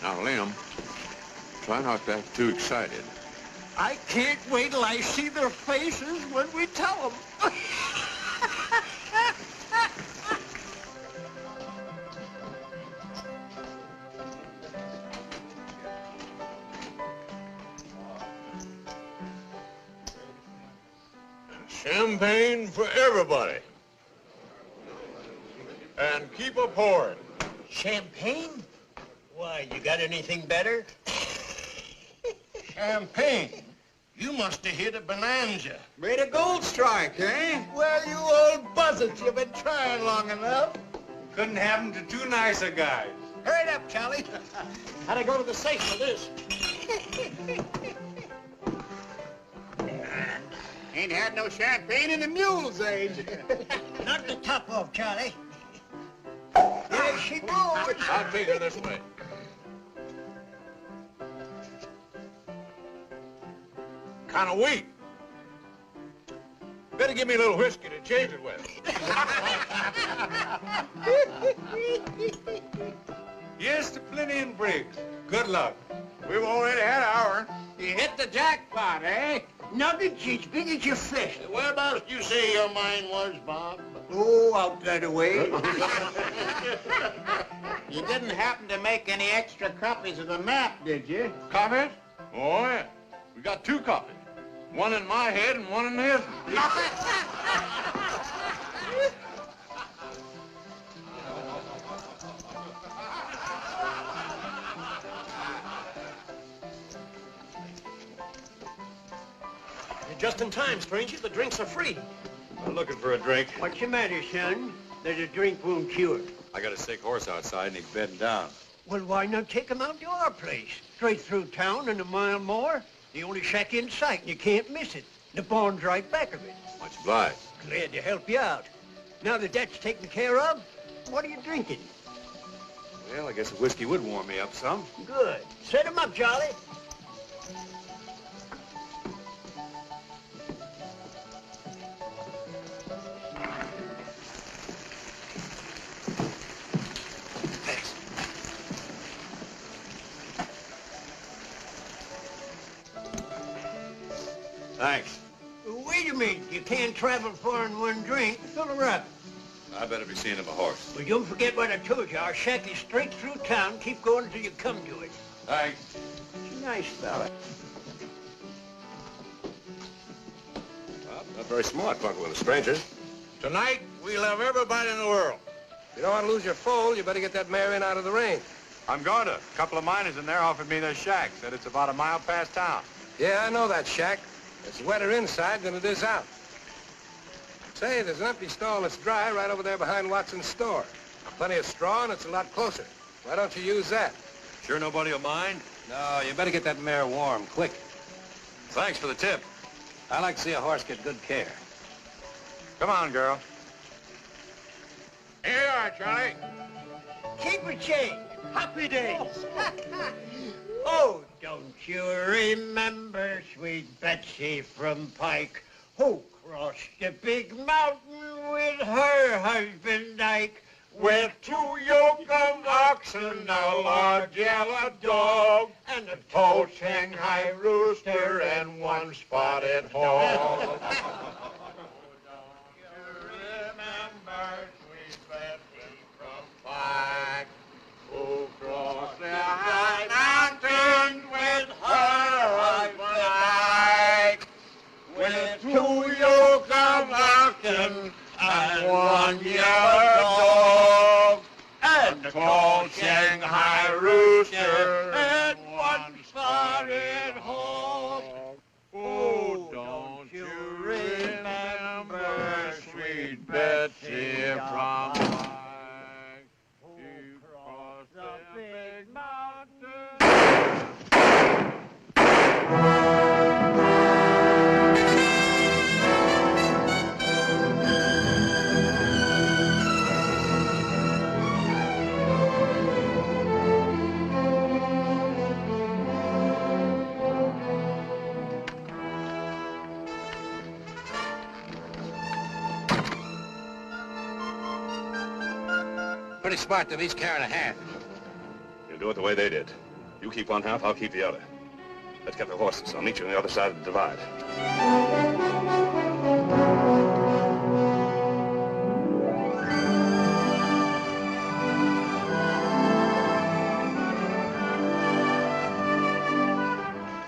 Now, Liam, try not to act too excited. I can't wait till I see their faces when we tell them. Champagne for everybody. And keep a pouring. Champagne? Why, you got anything better? Champagne? You must have hit a bonanza. Made a gold strike, eh? Well, you old buzzards, you've been trying long enough. Couldn't happen to two nicer guys. Hurry it up, Charlie. How'd I go to the safe for this? Ain't had no champagne in the mule's age. Knock the top off, Charlie. There she goes. I'll take her this way. Kind of weak. Better give me a little whiskey to change it with. Yes to plenty in Briggs. Good luck. We've already had ours. You hit the jackpot, eh? Nuggets as big as your fist. Whereabouts do you say your mine was, Bob? Oh, out that way. You didn't happen to make any extra copies of the map, did you? Copies? Oh, yeah. We got 2 copies. One in my head and one in his. You're just in time, stranger. The drinks are free. I'm looking for a drink. What's the matter, son? That a drink won't cure. I got a sick horse outside and he's bedding down. Well, why not take him out to our place? Straight through town and a mile more. The only shack in sight, and you can't miss it. The barn's right back of it. Much obliged. Glad to help you out. Now that that's taken care of, what are you drinking? Well, I guess a whiskey would warm me up some. Good. Set him up, Charlie. Thanks. Wait a minute. You can't travel far in one drink. Fill her up. I better be seeing him a horse. Well, don't forget what I told you. Our shack is straight through town. Keep going until you come to it. Thanks. She's a nice fella. Well, not very smart fucking with a stranger. Tonight, we love everybody in the world. If you don't want to lose your foal, you better get that mare in out of the rain. I'm going to. A couple of miners in there offered me their shack. Said it's about a mile past town. Yeah, I know that shack. It's wetter inside than it is out. Say, there's an empty stall that's dry right over there behind Watson's store. Plenty of straw, and it's a lot closer. Why don't you use that? Sure nobody will mind? No, you better get that mare warm, quick. Thanks for the tip. I like to see a horse get good care. Come on, girl. Here you are, Charlie. Keep a change. Happy days. Oh, don't you remember sweet Betsy from Pike, who crossed the big mountain with her husband Ike, with 2 yoke of oxen, a large yellow dog, and a tall Shanghai rooster, and 1 spotted hog. Who crossed the high mountain with her husband Ike, with 2 yoke of oxen and 1 yellow dog, and a tall Shanghai rooster and 1 spotted hog. Oh, don't you remember sweet Betsy from Pike? Big mountain. Pretty smart that he's carrying a hand. You do it the way they did. You keep one half, I'll keep the other. Let's get the horses. I'll meet you on the other side of the divide.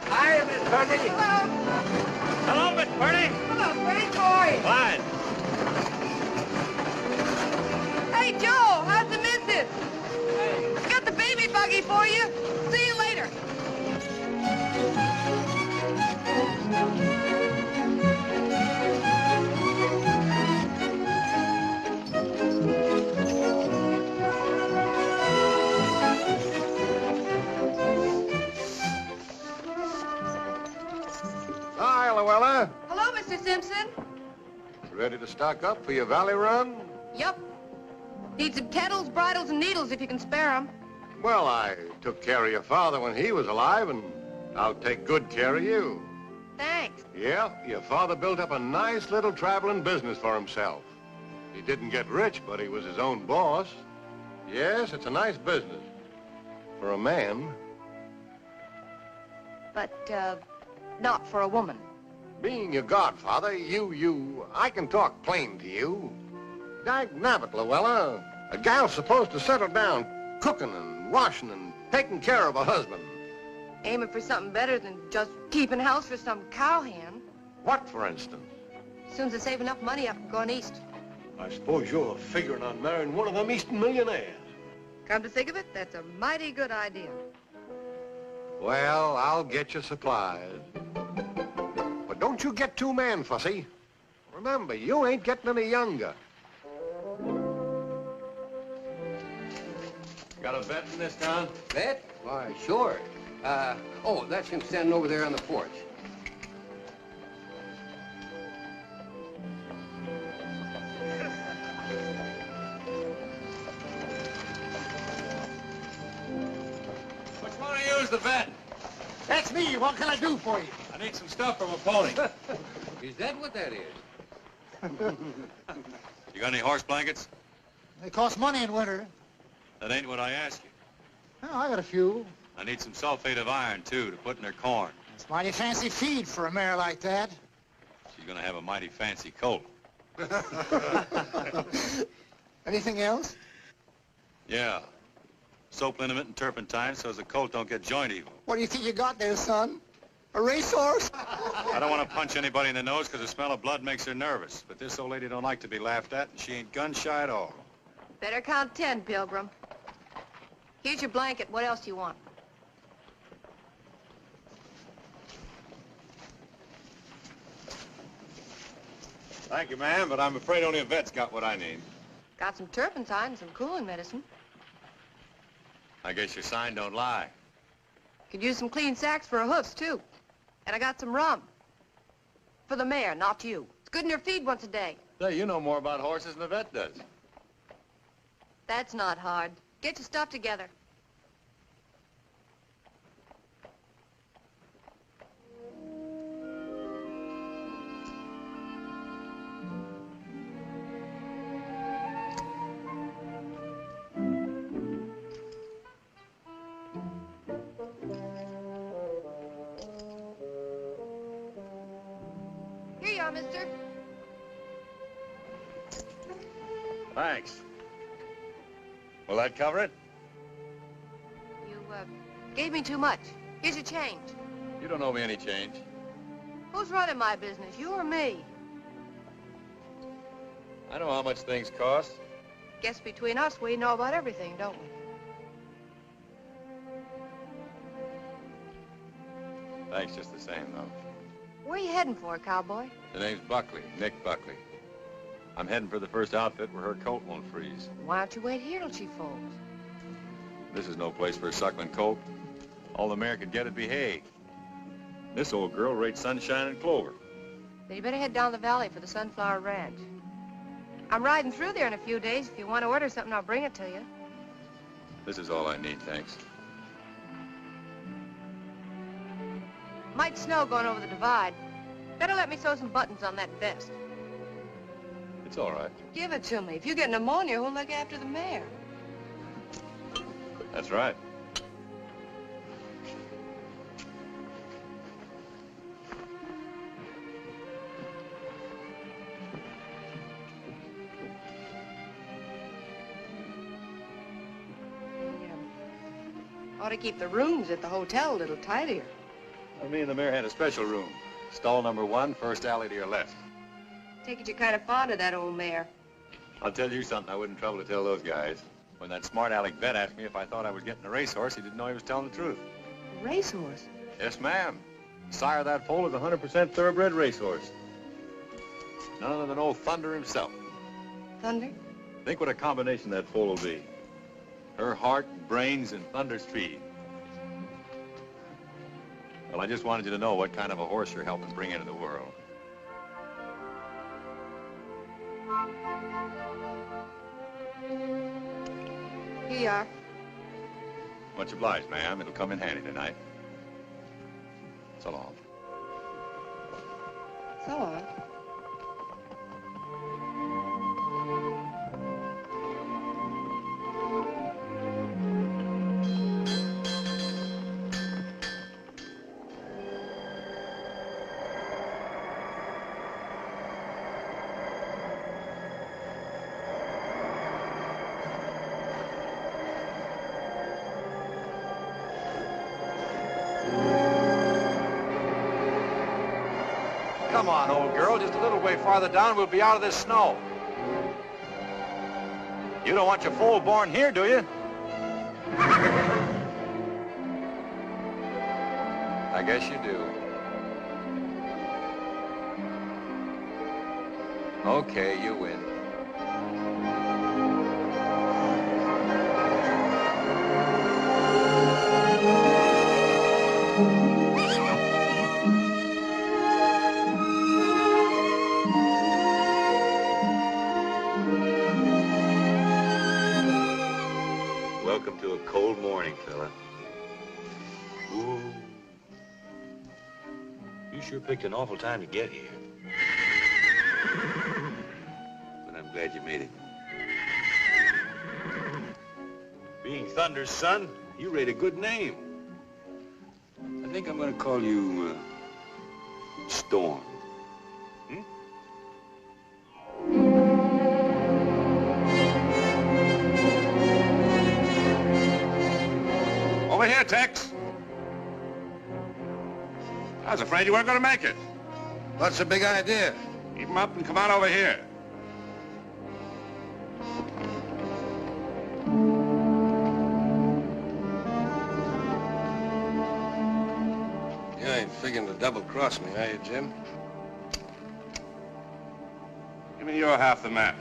Hi, Miss Purdy. Hello. Hello, Miss Purdy. Hello, pretty boy. Fine. Hey, Joe, how's the missus? Got the baby buggy for you. See you later. Hi, Luella. Hello, Mr. Simpson. Ready to stock up for your valley run? Yup. Need some kettles, bridles, and needles if you can spare 'em. Well, I took care of your father when he was alive, and I'll take good care of you. Thanks. Yeah, your father built up a nice little traveling business for himself. He didn't get rich, but he was his own boss. Yes, it's a nice business. For a man. But, not for a woman. Being your godfather, I can talk plain to you. Dagnabbit, Luella. A gal's supposed to settle down cooking and washing and taking care of a husband. Aiming for something better than just keeping house for some cowhand. What, for instance? As soon as I save enough money up and going east. I suppose you're figuring on marrying one of them Eastern millionaires. Come to think of it, that's a mighty good idea. Well, I'll get you supplies. But don't you get too man-fussy. Remember, you ain't getting any younger. Got a bet in this town? Bet? Why, sure. Oh, that's him standing over there on the porch. Which one of you is the vet? That's me. What can I do for you? I need some stuff from a pony. Is that what that is? You got any horse blankets? They cost money in winter. That ain't what I asked you. Oh, I got a few. I need some sulfate of iron, too, to put in her corn. It's mighty fancy feed for a mare like that. She's gonna have a mighty fancy colt. Anything else? Yeah. Soap liniment and turpentine so as the colt don't get joint evil. What do you think you got there, son? A racehorse? I don't want to punch anybody in the nose because the smell of blood makes her nervous. But this old lady don't like to be laughed at, and she ain't gun shy at all. Better count 10, Pilgrim. Here's your blanket. What else do you want? Thank you, ma'am, but I'm afraid only a vet's got what I need. Got some turpentine and some cooling medicine. I guess your sign don't lie. Could use some clean sacks for her hoofs, too. And I got some rum. For the mare, not you. It's good in her feed once a day. Say, you know more about horses than the vet does. That's not hard. Get your stuff together. Here you are, mister. Thanks. Will that cover it? You, gave me too much. Here's your change. You don't owe me any change. Who's running my business, you or me? I know how much things cost. Guess between us, we know about everything, don't we? Thanks just the same, though. Where are you heading for, cowboy? The name's Buckley, Nick Buckley. I'm heading for the first outfit where her colt won't freeze. Why don't you wait here till she folds? This is no place for a suckling colt. All the mare could get would be hay. This old girl rates sunshine and clover. Then you better head down the valley for the Sunflower Ranch. I'm riding through there in a few days. If you want to order something, I'll bring it to you. This is all I need, thanks. Might snow going over the divide. Better let me sew some buttons on that vest. It's all right. Give it to me. If you get pneumonia, who'll look after the mare? That's right. Ought to keep the rooms at the hotel a little tidier. Well, me and the mayor had a special room. Stall number 1, first alley to your left. Take it you're kind of fond of that old mare. I'll tell you something I wouldn't trouble to tell those guys. When that smart aleck vet asked me if I thought I was getting a racehorse, he didn't know he was telling the truth. A racehorse? Yes, ma'am. The sire of that foal is a 100% thoroughbred racehorse. None other than old Thunder himself. Thunder? Think what a combination that foal will be. Her heart, brains, and Thunder's speed. Well, I just wanted you to know what kind of a horse you're helping bring into the world. Here you are. Much obliged, ma'am. It'll come in handy tonight. So long. So on. Come on, old girl. Just a little way farther down, we'll be out of this snow. You don't want your foal born here, do you? I guess you do. Okay, you win. Welcome to a cold morning, fella. Ooh. You sure picked an awful time to get here. But I'm glad you made it. Being Thunder's son, you rate a good name. I think I'm gonna call you, Storm. Hmm? Over here, Tex. I was afraid you weren't going to make it. What's the big idea? Keep him up and come on over here. You ain't figuring to double-cross me, are you, Jim? Give me your half the map.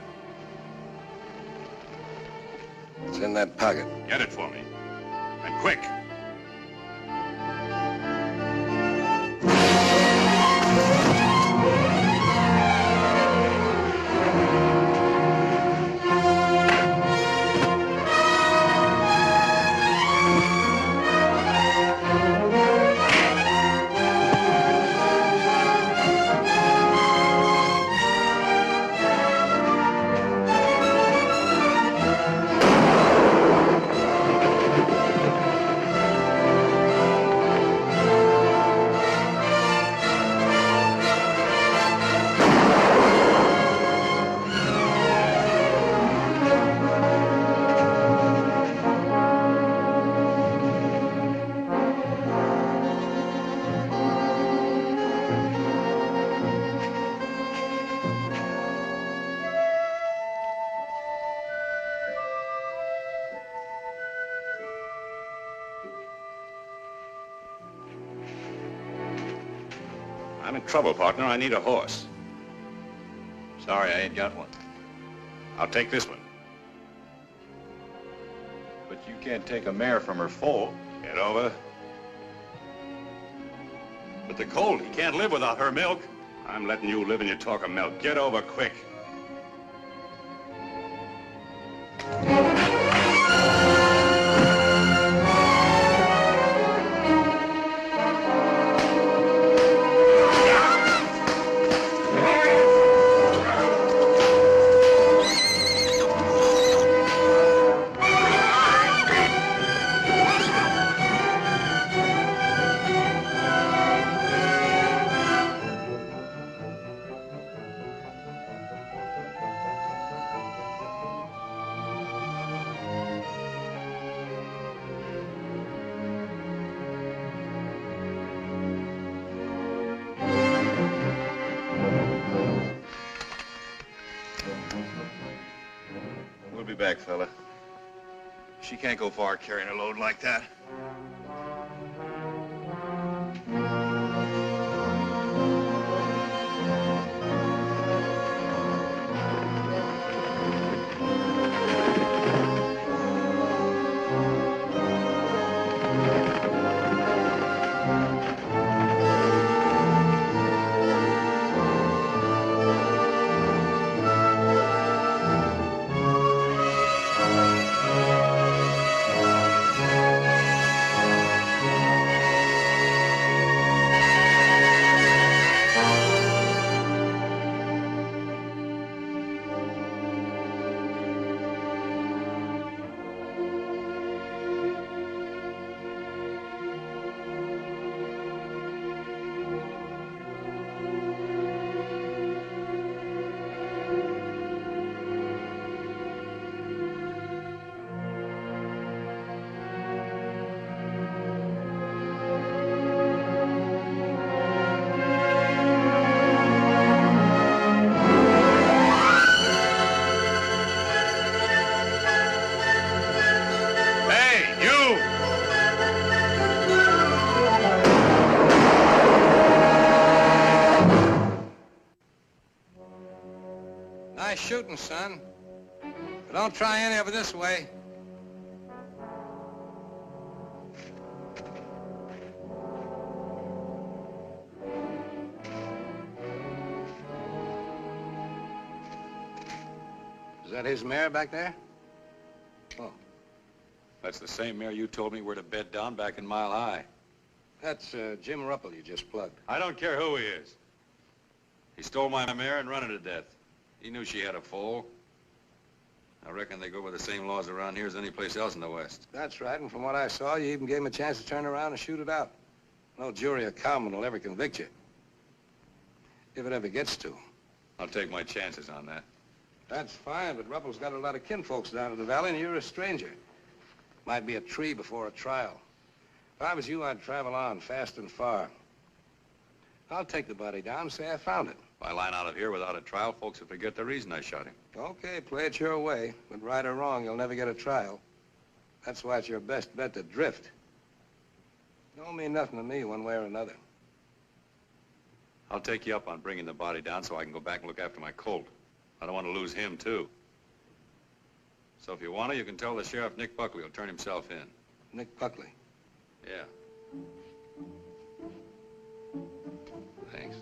It's in that pocket. Get it for me. And quick. I'm in trouble, partner. I need a horse. Sorry, I ain't got one. I'll take this one. But you can't take a mare from her foal. Get over. But the colt, he can't live without her milk. I'm letting you live in your talk of milk. Get over quick. be back, fella. She can't go far carrying a load like that. Nice shooting, son. But don't try any of it this way. Is that his mare back there? Oh. That's the same mare you told me were to bed down back in Mile High. That's Jim Ruppel you just plugged. I don't care who he is. He stole my mare and run her to death. He knew she had a foal. I reckon they go by the same laws around here as any place else in the West. That's right, and from what I saw, you even gave him a chance to turn around and shoot it out. No jury or cowman will ever convict you. If it ever gets to. I'll take my chances on that. That's fine, but Ruppel's got a lot of kinfolks down in the valley, and you're a stranger. Might be a tree before a trial. If I was you, I'd travel on, fast and far. I'll take the body down and say I found it. If I line out of here without a trial, folks will forget the reason I shot him. Okay, play it your way. But right or wrong, you'll never get a trial. That's why it's your best bet to drift. Don't mean nothing to me one way or another. I'll take you up on bringing the body down so I can go back and look after my colt. I don't want to lose him, too. So if you want to, you can tell the sheriff Nick Buckley will turn himself in. Nick Buckley? Yeah. Thanks.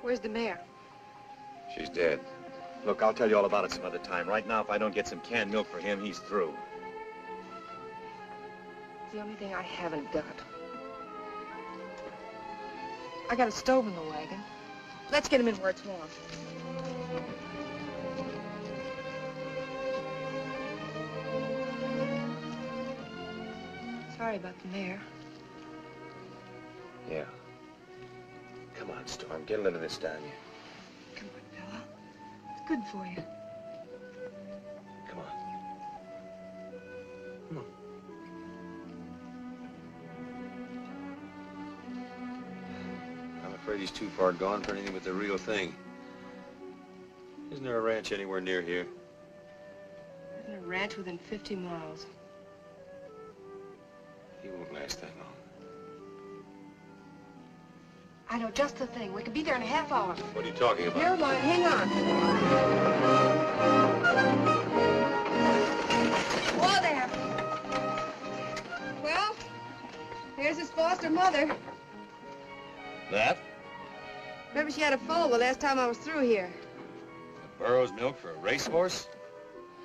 Where's the mare? She's dead. Look, I'll tell you all about it some other time. Right now, if I don't get some canned milk for him, he's through. It's the only thing I haven't got. I got a stove in the wagon. Let's get him in where it's warm. Sorry about the mare. Yeah. Come on, Storm. Get a little of this down you. Come on, fella. It's good for you. Come on. Come on. I'm afraid he's too far gone for anything but the real thing. Isn't there a ranch anywhere near here? There's a ranch within 50 miles. He won't last that long. I know just the thing. We could be there in a half hour. What are you talking about? Never mind. Hang on. Whoa there. Well, here's his foster mother. That? Remember she had a foal the last time I was through here. The Burrows milk for a racehorse?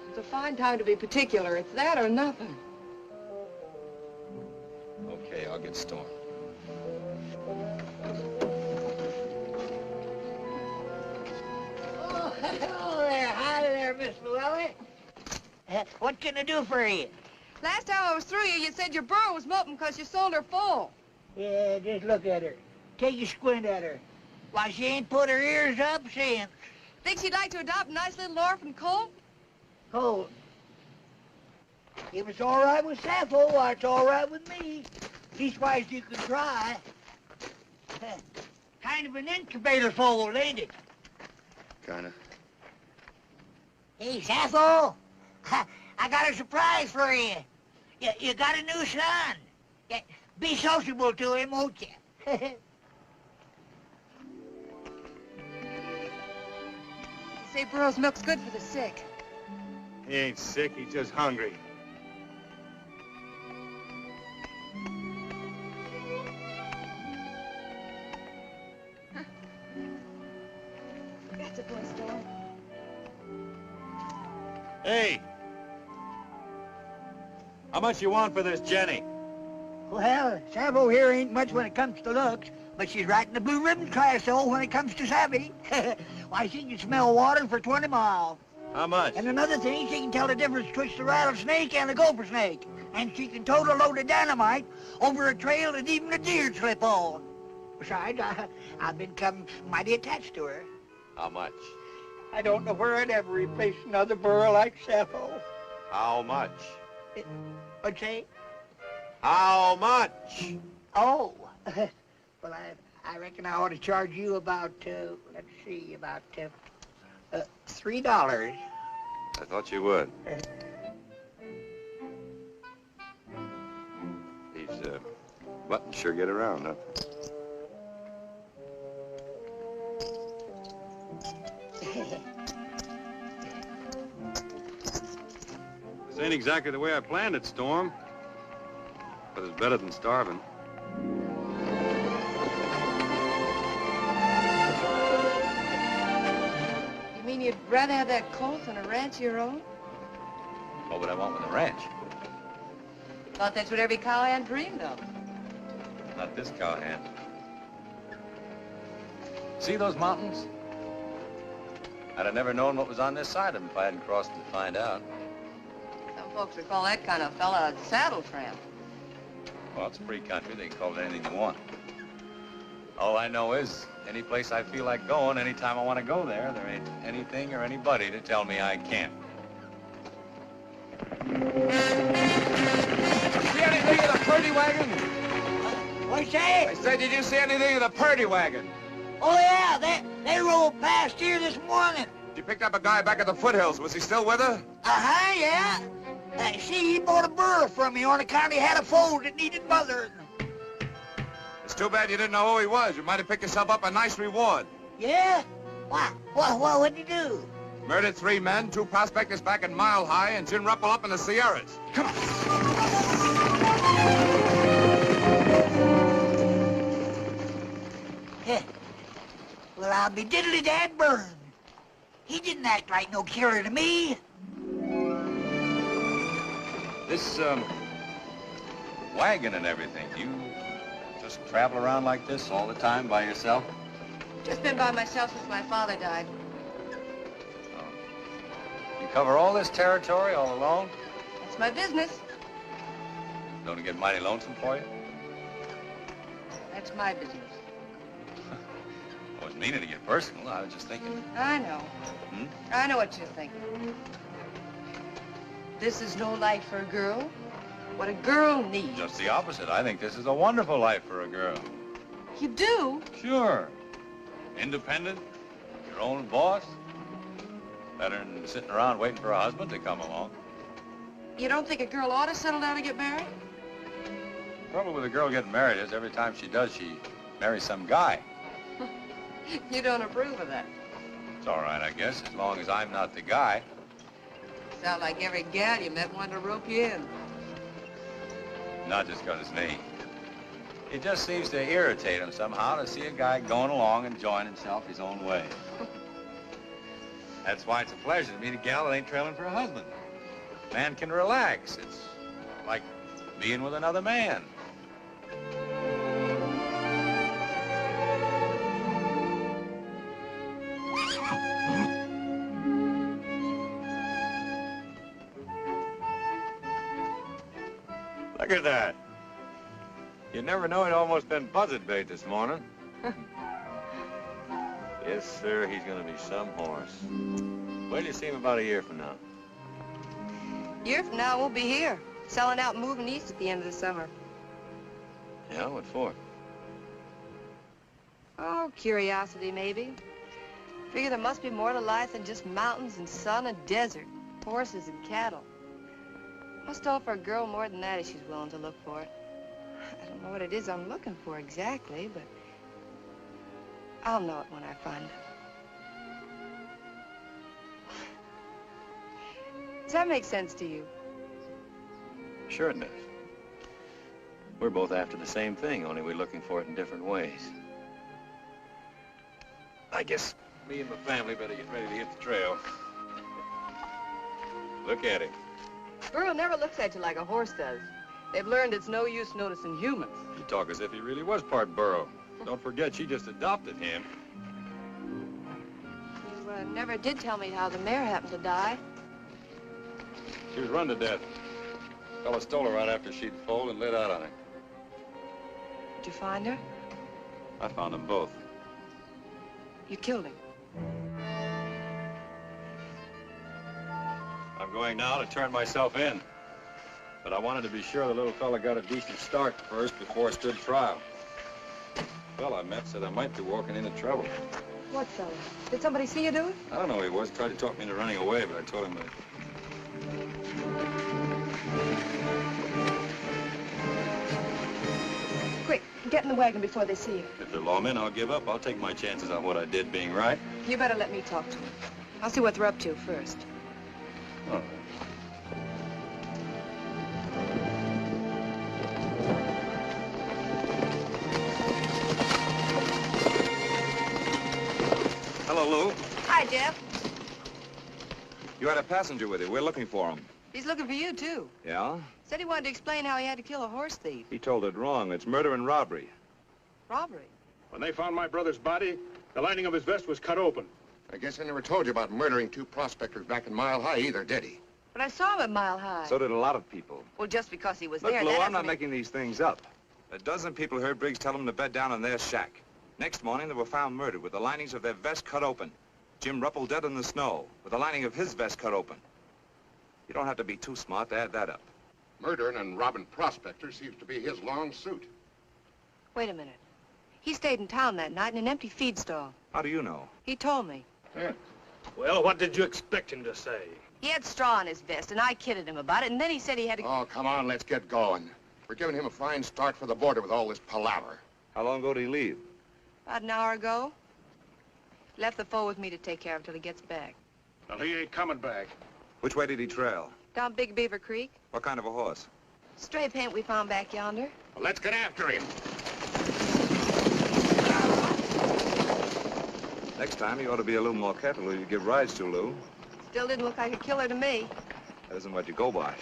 It's a fine time to be particular. It's that or nothing. Okay, I'll get Storm. Oh, hello there. Hi there, Miss Llewellyn. What can I do for you? Last time I was through you said your burro was moping because you sold her full. Yeah, just look at her. Take a squint at her. Why, she ain't put her ears up since. Think she'd like to adopt a nice little orphan colt? Colt. If it's all right with Sappho, why, it's all right with me. Leastwise, you can try. Kind of an incubator foal, ain't it? Kinda. Hey, Sappho, I got a surprise for you. You got a new son. Be sociable to him, won't you? They say burro's milk's good for the sick. He ain't sick, he's just hungry. That's a boy, Storm. Hey! How much you want for this Jenny? Well, Sappho here ain't much when it comes to looks, but she's right in the blue ribbon class, though, when it comes to savvy. Why, she can smell water for 20 miles. How much? And another thing, she can tell the difference between the rattlesnake and the gopher snake. And she can tote a load of dynamite over a trail that even a deer'd slip on. Besides, I've become mighty attached to her. How much? I don't know where I'd ever replace another burro like Sappho. How much? What'd you say? How much? Oh, well, I reckon I ought to charge you about, let's see, about, $3. I thought you would. These, buttons sure get around, huh? This ain't exactly the way I planned it, Storm. But it's better than starving. You mean you'd rather have that colt than a ranch of your own? What would I want with a ranch? Thought that's what every cowhand dreamed of. Not this cowhand. See those mountains? I'd have never known what was on this side of them if I hadn't crossed them to find out. Some folks would call that kind of fella a saddle tramp. Well, it's free country. They can call it anything they want. All I know is, any place I feel like going, anytime I want to go there, there ain't anything or anybody to tell me I can't. See anything of the Purdy wagon? What'd you say? I said, did you see anything of the Purdy wagon? Oh, yeah, they rolled past here this morning. She picked up a guy back at the foothills. Was he still with her? Uh-huh, yeah. See, he bought a burro from me on account he had a foal that needed mothering. It's too bad you didn't know who he was. You might have picked yourself up a nice reward. Yeah? What'd you do? Murdered 3 men, 2 prospectors back in Mile High, and Jim Ruppel up in the Sierras. Come on. Well, I'll be diddly-dad burned. He didn't act like no killer to me. This, wagon and everything, you just travel around like this all the time by yourself? Just been by myself since my father died. You cover all this territory all alone? That's my business. Don't it get mighty lonesome for you? That's my business. I wasn't meaning to get personal. I was just thinking. I know. Hmm? I know what you're thinking. This is no life for a girl. What a girl needs. Just the opposite. I think this is a wonderful life for a girl. You do? Sure. Independent, your own boss. Better than sitting around waiting for a husband to come along. You don't think a girl ought to settle down and get married? The trouble with a girl getting married is every time she does, she marries some guy. You don't approve of that. It's all right, I guess, as long as I'm not the guy. Sound like every gal you met wanted to rope you in. Not just because it's me. It just seems to irritate him somehow to see a guy going along enjoying himself his own way. That's why it's a pleasure to meet a gal that ain't trailing for a husband. Man can relax. It's like being with another man. Look at that. You never know, he'd almost been buzzard bait this morning. Yes, sir, he's gonna be some horse. Wait till you see him about a year from now. A year from now, we'll be here, selling out and moving east at the end of the summer. Yeah, what for? Oh, curiosity, maybe. Figure there must be more to life than just mountains and sun and desert, horses and cattle. Must offer a girl more than that if she's willing to look for it. I don't know what it is I'm looking for exactly, but I'll know it when I find it. Does that make sense to you? Sure it does. We're both after the same thing, only we're looking for it in different ways. I guess me and my family better get ready to hit the trail. Look at him. Burro never looks at you like a horse does. They've learned it's no use noticing humans. You talk as if he really was part burro. Don't forget, she just adopted him. You never did tell me how the mare happened to die. She was run to death. Fella stole her right after she'd foaled and lit out on her. Did you find her? I found them both. You killed him. I'm going now to turn myself in. But I wanted to be sure the little fella got a decent start first before I stood trial. The fella I met said I might be walking into trouble. What fella? Did somebody see you do it? I don't know who he was. Tried to talk me into running away, but I told him that. Quick, get in the wagon before they see you. If they're lawmen, I'll give up. I'll take my chances on what I did being right. You better let me talk to them. I'll see what they're up to first. All right. Hello, Lou. Hi, Jeff. You had a passenger with you. We're looking for him. He's looking for you, too. Yeah? Said he wanted to explain how he had to kill a horse thief. He told it wrong. It's murder and robbery. Robbery? When they found my brother's body, the lining of his vest was cut open. I guess I never told you about murdering 2 prospectors back in Mile High either, did he? But I saw him at Mile High. So did a lot of people. Well, just because he was Look, there, Lou, that I'm not doesn't making these things up. A dozen people heard Briggs tell them to bed down in their shack. Next morning, they were found murdered with the linings of their vest cut open. Jim Ruppel dead in the snow, with the lining of his vest cut open. You don't have to be too smart to add that up. Murdering and robbing prospectors seems to be his long suit. Wait a minute. He stayed in town that night in an empty feed stall. How do you know? He told me. Yeah. Well, what did you expect him to say? He had straw in his vest, and I kidded him about it, and then he said he had to... Oh, come on, let's get going. We're giving him a fine start for the border with all this palaver. How long ago did he leave? About an hour ago. Left the foal with me to take care of till he gets back. Well, he ain't coming back. Which way did he trail? Down Big Beaver Creek. What kind of a horse? Stray paint we found back yonder. Well, let's get after him. Next time, you ought to be a little more careful who you give rides to, Lou. Still didn't look like a killer to me. That isn't what you go by.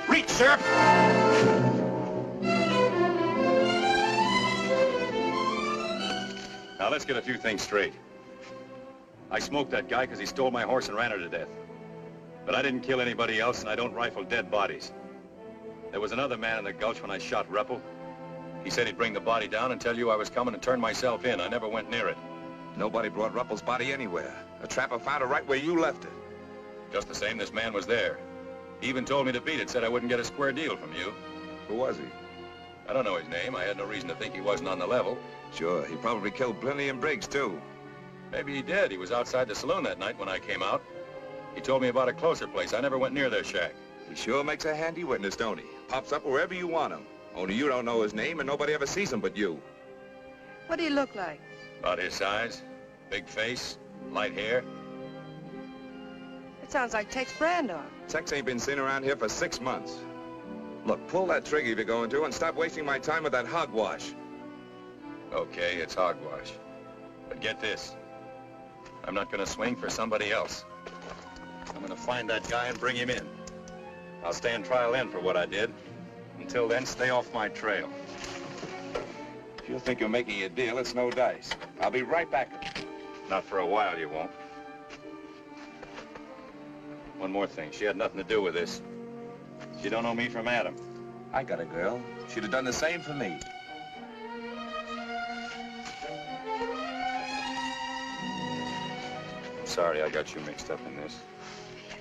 Reach, sir! Now, let's get a few things straight. I smoked that guy because he stole my horse and ran her to death. But I didn't kill anybody else, and I don't rifle dead bodies. There was another man in the gulch when I shot Ruppel. He said he'd bring the body down and tell you I was coming and turn myself in. I never went near it. Nobody brought Ruppel's body anywhere. A trapper found it right where you left it. Just the same, this man was there. He even told me to beat it, said I wouldn't get a square deal from you. Who was he? I don't know his name. I had no reason to think he wasn't on the level. Sure, he probably killed Blinley and Briggs, too. Maybe he did. He was outside the saloon that night when I came out. He told me about a closer place. I never went near their shack. He sure makes a handy witness, don't he? Pops up wherever you want him. Only you don't know his name and nobody ever sees him but you. What do you look like? About his size. Big face, light hair. It sounds like Tex Brandon. Tex ain't been seen around here for 6 months. Look, pull that trigger if you're going to and stop wasting my time with that hogwash. Okay, it's hogwash. But get this. I'm not going to swing for somebody else. I'm going to find that guy and bring him in. I'll stand trial in for what I did. Until then, stay off my trail. If you think you're making a deal, it's no dice. I'll be right back. Not for a while, you won't. One more thing. She had nothing to do with this. She don't know me from Adam. I got a girl. She'd have done the same for me. I'm sorry I got you mixed up in this.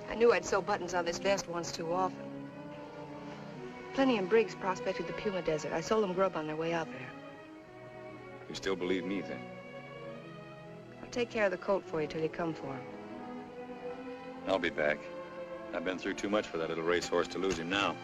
I knew I'd sew buttons on this vest once too often. Plenty and Briggs prospected the Puma Desert. I sold them grub on their way out there. You still believe me, then? I'll take care of the colt for you till you come for him. I'll be back. I've been through too much for that little racehorse to lose him now.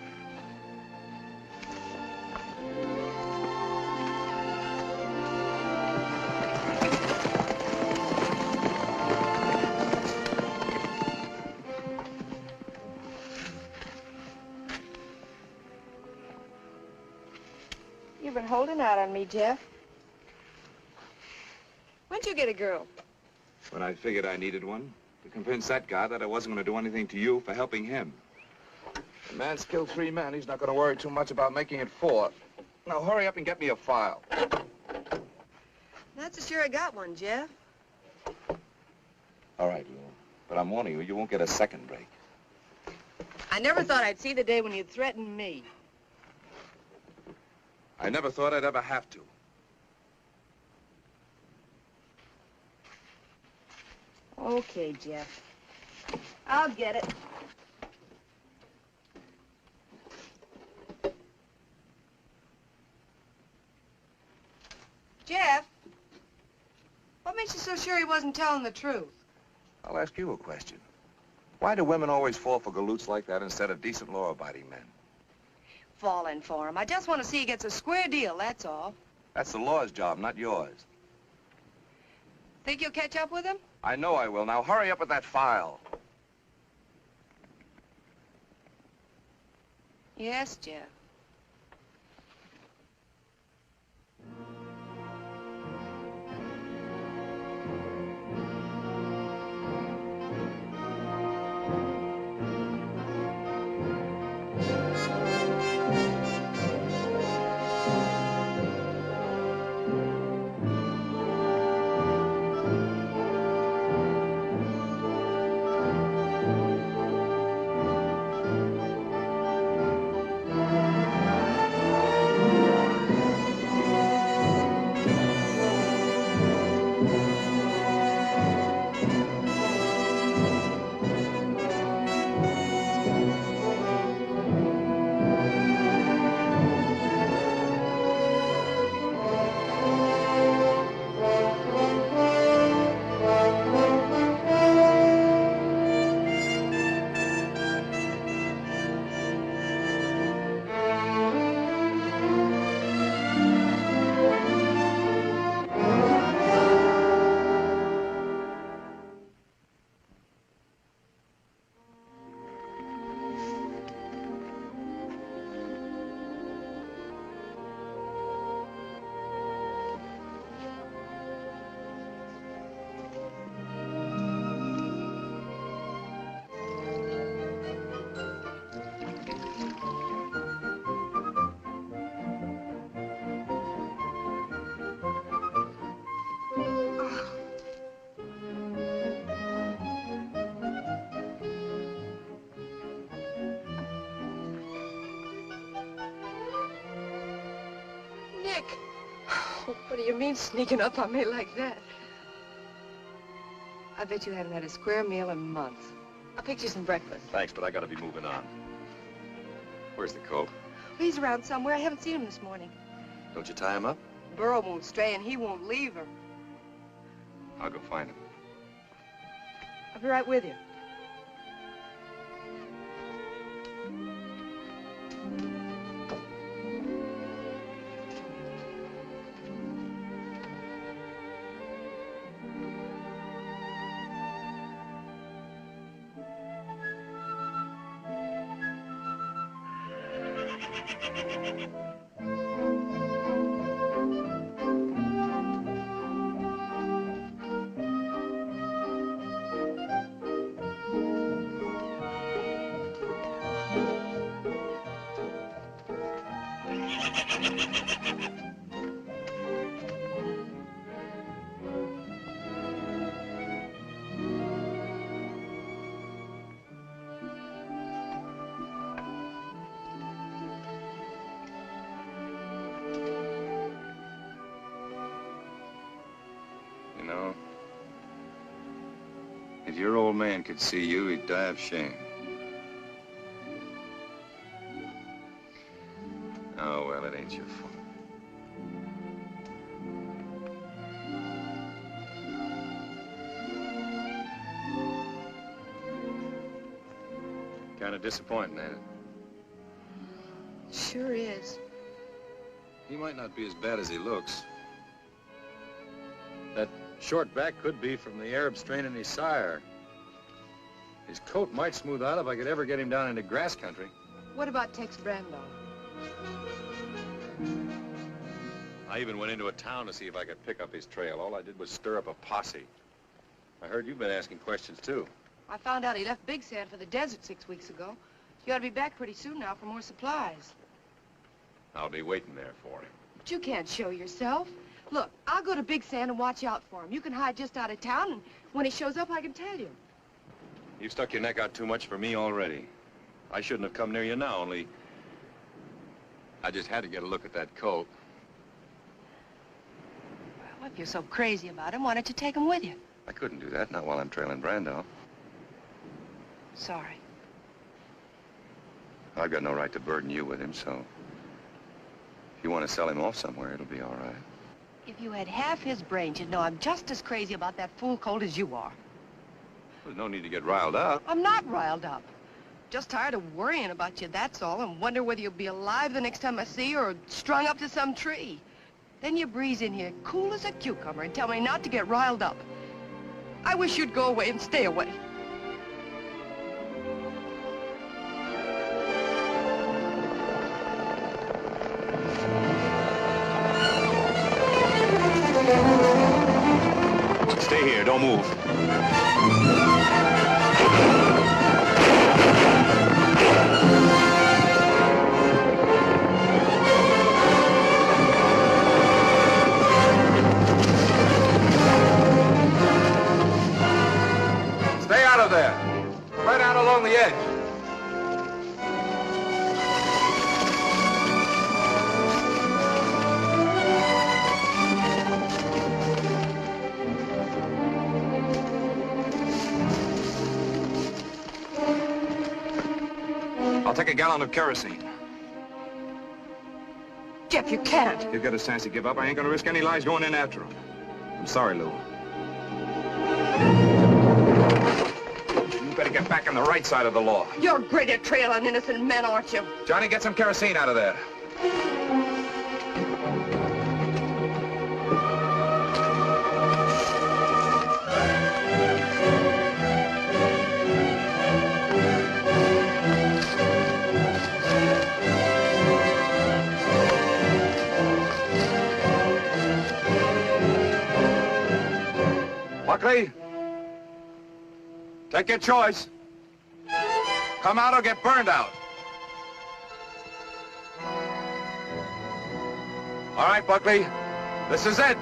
You've been holding out on me, Jeff. When'd you get a girl? When I figured I needed one, to convince that guy that I wasn't going to do anything to you for helping him. The man's killed 3 men. He's not going to worry too much about making it 4. Now, hurry up and get me a file. Not so sure I got one, Jeff. All right, Lou. But I'm warning you, you won't get a second break. I never thought I'd see the day when you'd threaten me. I never thought I'd ever have to. Okay, Jeff. I'll get it. Jeff, what makes you so sure he wasn't telling the truth? I'll ask you a question. Why do women always fall for galoots like that instead of decent law-abiding men? Falling for him. I just want to see he gets a square deal, that's all. That's the law's job, not yours. Think you'll catch up with him? I know I will. Now hurry up with that file. Yes, Jeff. Nick! Oh, what do you mean sneaking up on me like that? I bet you haven't had a square meal in months. I'll pick you some breakfast. Thanks, but I gotta be moving on. Where's the colt? He's around somewhere. I haven't seen him this morning. Don't you tie him up? Burro won't stray and he won't leave her. I'll go find him. I'll be right with you. You know, if your old man could see you, he'd die of shame. Oh, well, it ain't your fault. Kind of disappointing, ain't it? Sure is. He might not be as bad as he looks. That short back could be from the Arab strain in his sire. His coat might smooth out if I could ever get him down into grass country. What about Tex Brando? I even went into a town to see if I could pick up his trail. All I did was stir up a posse. I heard you've been asking questions, too. I found out he left Big Sand for the desert 6 weeks ago. You ought to be back pretty soon now for more supplies. I'll be waiting there for him. But you can't show yourself. Look, I'll go to Big Sand and watch out for him. You can hide just out of town, and when he shows up, I can tell you. You've stuck your neck out too much for me already. I shouldn't have come near you now, only I just had to get a look at that coat. Well, if you're so crazy about him, why don't you take him with you? I couldn't do that, not while I'm trailing Brando. Sorry. I've got no right to burden you with him, so if you want to sell him off somewhere, it'll be all right. If you had half his brains, you'd know I'm just as crazy about that fool colt as you are. There's no need to get riled up. I'm not riled up. Just tired of worrying about you, that's all, and wonder whether you'll be alive the next time I see you or strung up to some tree. Then you breeze in here cool as a cucumber and tell me not to get riled up. I wish you'd go away and stay away. Stay here, don't move. Stay out of there. Right out along the edge. I'll take a gallon of kerosene. Jeff, you can't. You got a chance to give up. I ain't gonna risk any lives going in after him. I'm sorry, Lou. You better get back on the right side of the law. You're great at trailing innocent men, aren't you? Johnny, get some kerosene out of there. Buckley, take your choice. Come out or get burned out. All right, Buckley, this is it.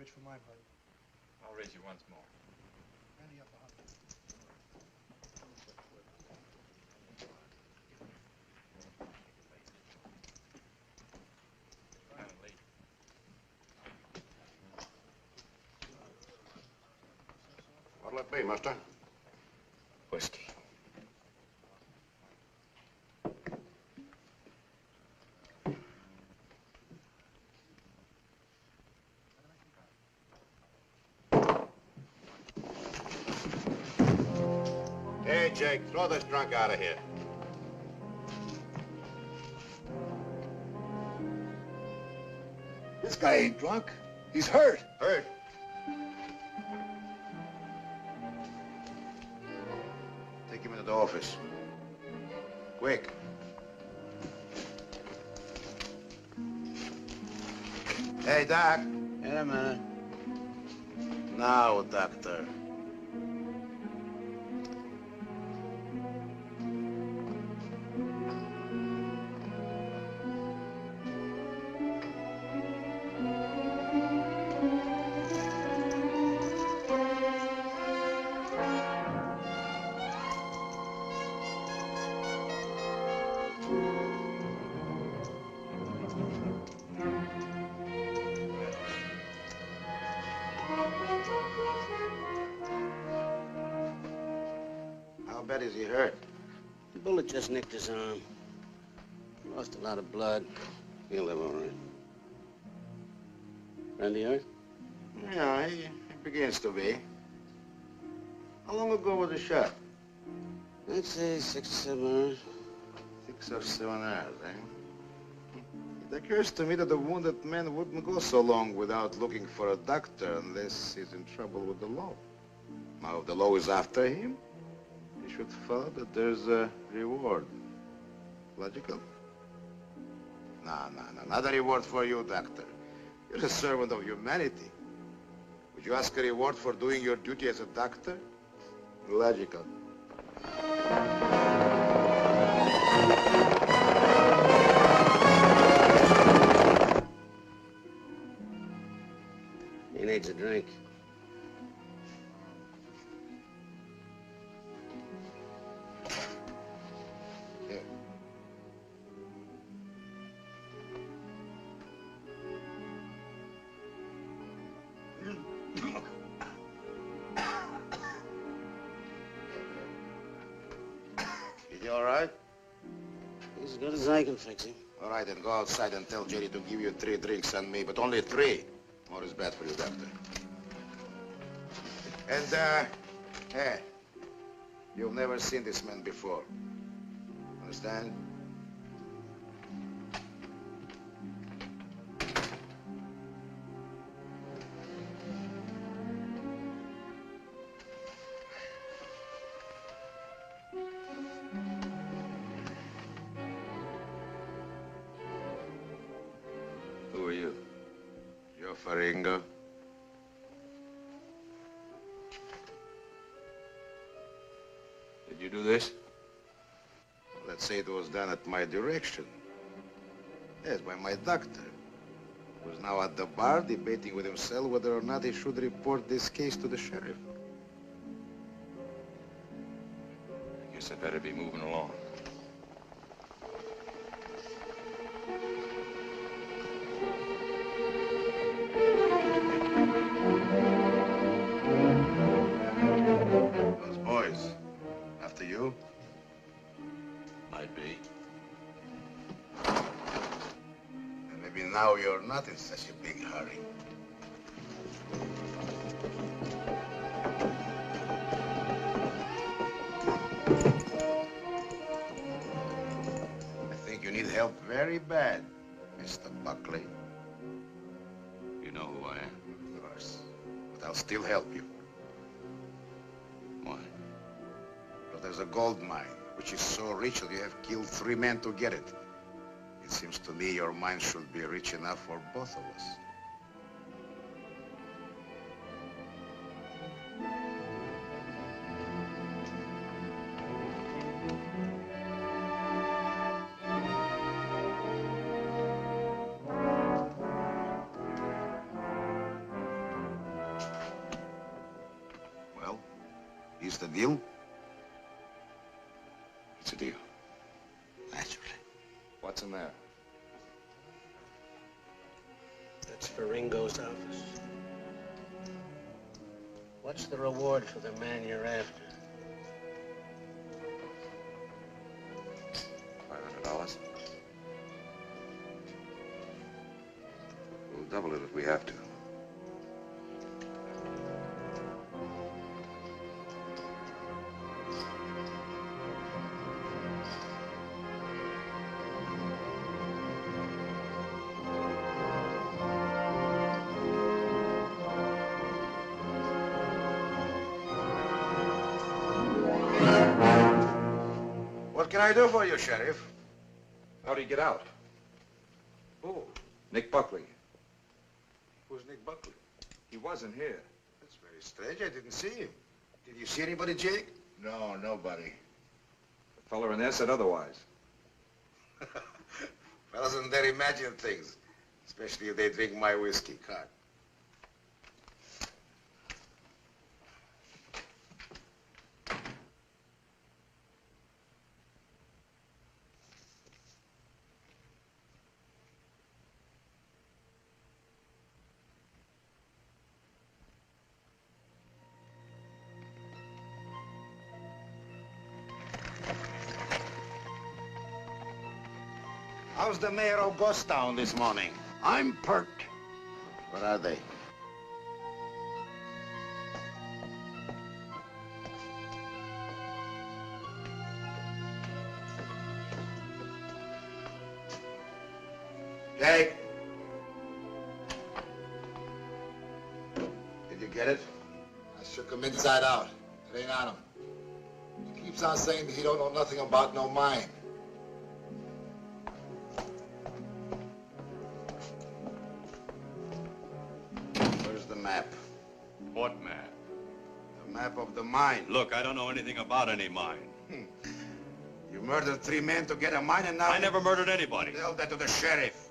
reach for my bud. I'll raise you once more. Handy up a hundred. What'll it be, mister? Whiskey. Hey, Jake, throw this drunk out of here. This guy ain't drunk. He's hurt. Hurt? Take him into the office. Quick. Hey, Doc. In a minute. Now, doctor. How bad is he hurt? The bullet just nicked his arm. Lost a lot of blood. He'll live all right. Randy hurt? Yeah, he begins to be. How long ago was the shot? I'd say 6 or 7 hours. 6 or 7 hours, eh? It occurs to me that the wounded man wouldn't go so long without looking for a doctor unless he's in trouble with the law. Now, if the law is after him, he should follow that there's a reward. Logical? No, not a reward for you, doctor. You're a servant of humanity. Would you ask a reward for doing your duty as a doctor? Logical. He needs a drink. Here. Is he all right? He's as good as I can fix him. All right, then go outside and tell Jerry to give you 3 drinks on me, but only 3. More is bad for you, doctor. And, hey, you've never seen this man before. Understand? Who are you? Joe Faringo. Did you do this? Let's say it was done at my direction. Yes, by my doctor. Who's now at the bar debating with himself whether or not he should report this case to the sheriff. I guess I better be moving along. Those boys, after you? Might be. And maybe now you're not in such a big hurry. I think you need help very bad, Mr. Buckley. You know who I am? Of course. But I'll still help you. Why? But there's a gold mine, which is so rich that you have killed 3 men to get it. It seems to me your mine should be rich enough for both of us. Is the deal? It's a deal. Naturally. What's in there? That's for Ringo's office. What's the reward for the man you're after? $500. We'll double it if we have to. What can I do for you, Sheriff? How'd he get out? Who? Nick Buckley. Who's Nick Buckley? He wasn't here. That's very strange. I didn't see him. Did you see anybody, Jake? No, nobody. The feller in there said otherwise. Fellas in there imagine things, especially if they drink my whiskey, Cart. How's the mayor of Ghostown this morning? I'm perked. Where are they? Jake? Did you get it? I shook him inside out. It ain't on him. He keeps on saying that he don't know nothing about no mine. Where's the map? What map? The map of the mine. Look, I don't know anything about any mine. You murdered 3 men to get a mine and now... I never murdered anybody. Tell that to the sheriff.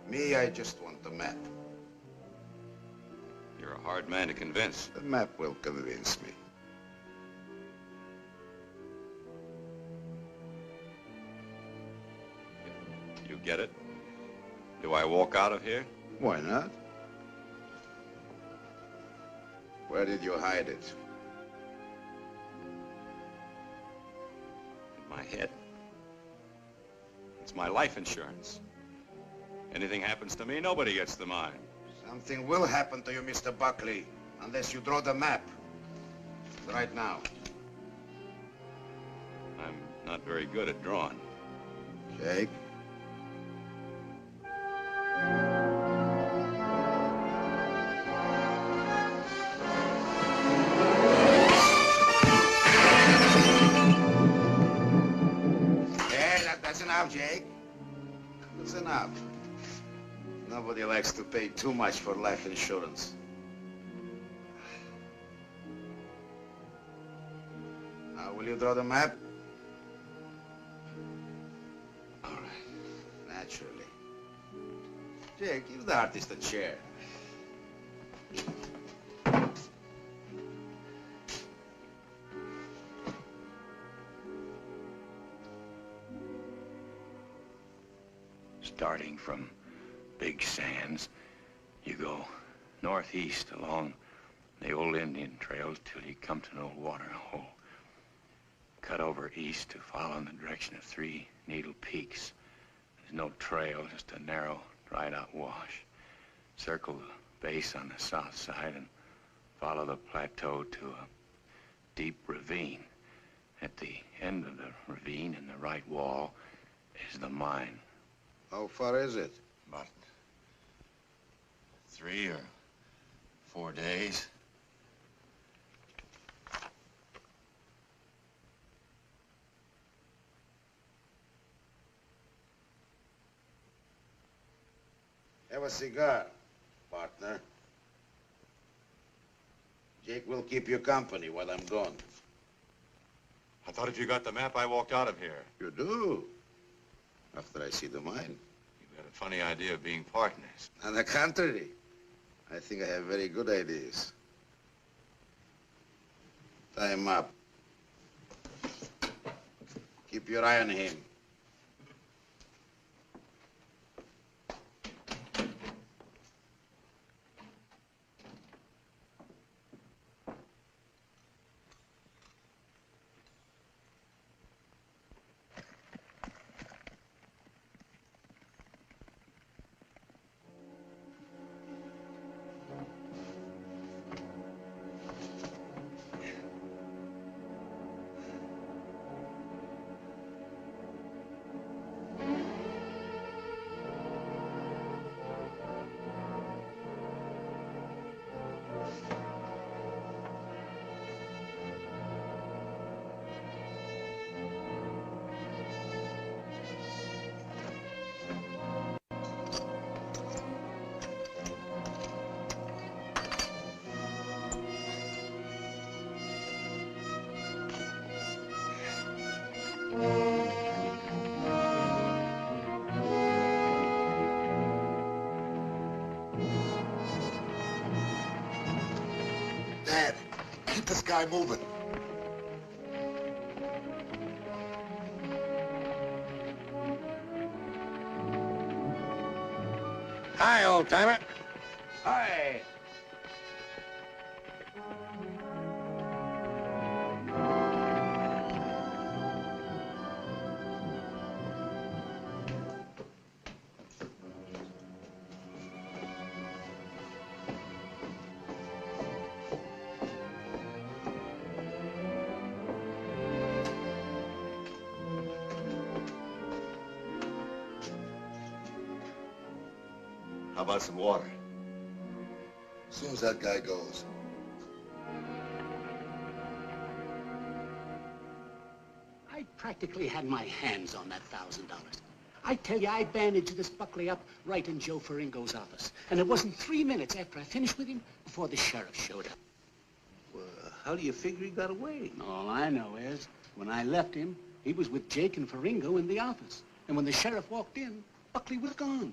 Me, I just want the map. You're a hard man to convince. The map will convince me. You get it? Do I walk out of here? Why not? Where did you hide it? In my head. It's my life insurance. Anything happens to me, nobody gets the mine. Something will happen to you, Mr. Buckley, unless you draw the map. Right now. I'm not very good at drawing. Jake? That's enough, Jake. That's enough. Nobody likes to pay too much for life insurance. Now, will you draw the map? All right. Naturally. Jake, give the artist a chair. Starting from Big Sands, you go northeast along the old Indian trails till you come to an old water hole. Cut over east to follow in the direction of 3 Needle Peaks. There's no trail, just a narrow, dried-out wash. Circle the base on the south side and follow the plateau to a deep ravine. At the end of the ravine in the right wall is the mine. How far is it? About 3 or 4 days. Have a cigar, partner. Jake will keep you company while I'm gone. I thought if you got the map, I walked out of here. You do? After I see the mine. You've got a funny idea of being partners. On the contrary, I think I have very good ideas. Tie him up. Keep your eye on him. Dad, keep this guy moving. Hi, old-timer. Hi. How about some water? As soon as that guy goes. I practically had my hands on that $1,000. I tell you, I bandaged this Buckley up right in Joe Faringo's office. And it wasn't 3 minutes after I finished with him before the sheriff showed up. Well, how do you figure he got away? All I know is, when I left him, he was with Jake and Faringo in the office. And when the sheriff walked in, Buckley was gone.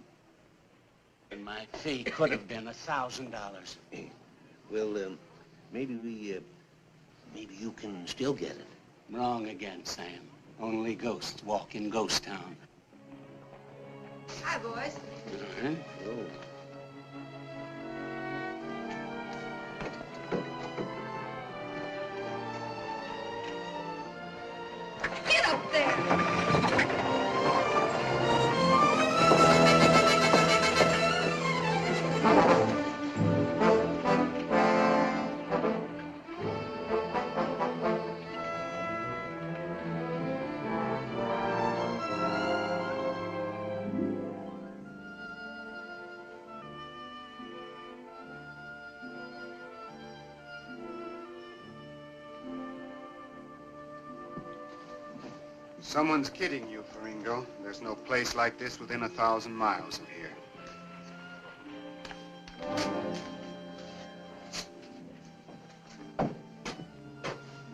And my fee could have been $1,000. Well, maybe you can still get it. Wrong again, Sam. Only ghosts walk in Ghost Town. Hi, boys. All right. Oh. Get up there! Someone's kidding you, Faringo. There's no place like this within 1,000 miles of here.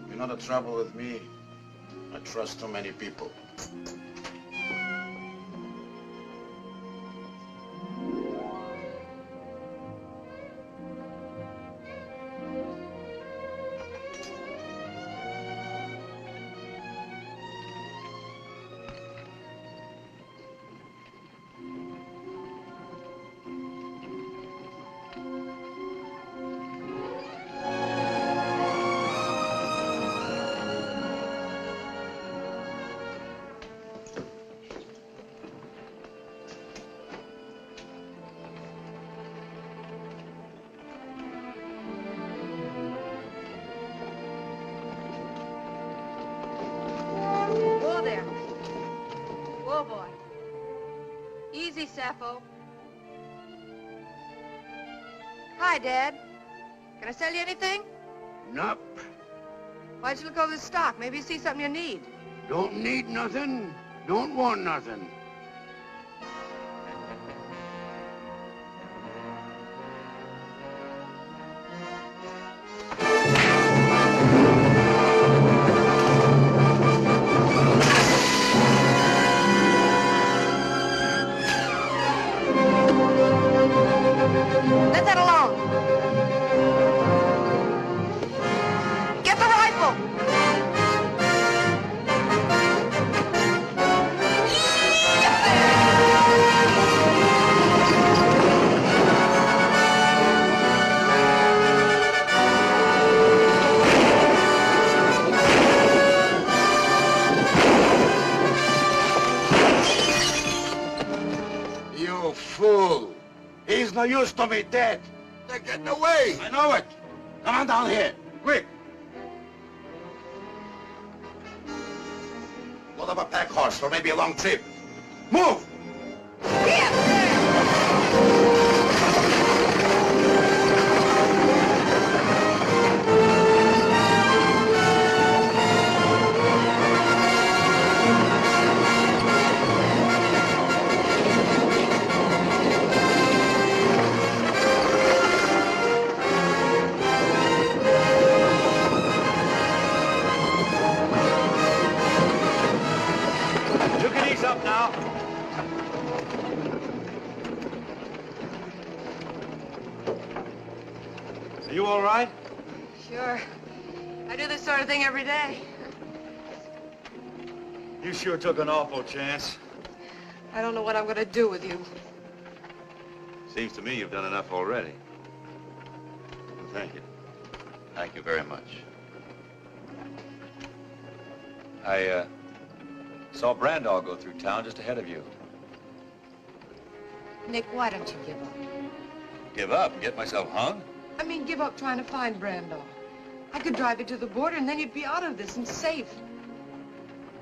You know the trouble with me? I trust too many people. Whoa there. Whoa, boy. Easy, Sappho. Hi, Dad. Can I sell you anything? Nope. Why'd you look over the stock? Maybe you see something you need. Don't need nothing. Don't want nothing. Let that alone. Get the rifle! He's no use to me, dead. They're getting away. I know it. Come on down here, quick. Load up a pack horse for maybe a long trip. Move! You can ease up now. Are you all right? Sure. I do this sort of thing every day. You sure took an awful chance. I don't know what I'm gonna do with you. Seems to me you've done enough already. Thank you. Thank you very much. I saw Brandall go through town just ahead of you. Nick, why don't you give up? Give up and get myself hung? I mean, give up trying to find Brandall. I could drive you to the border and then you'd be out of this and safe.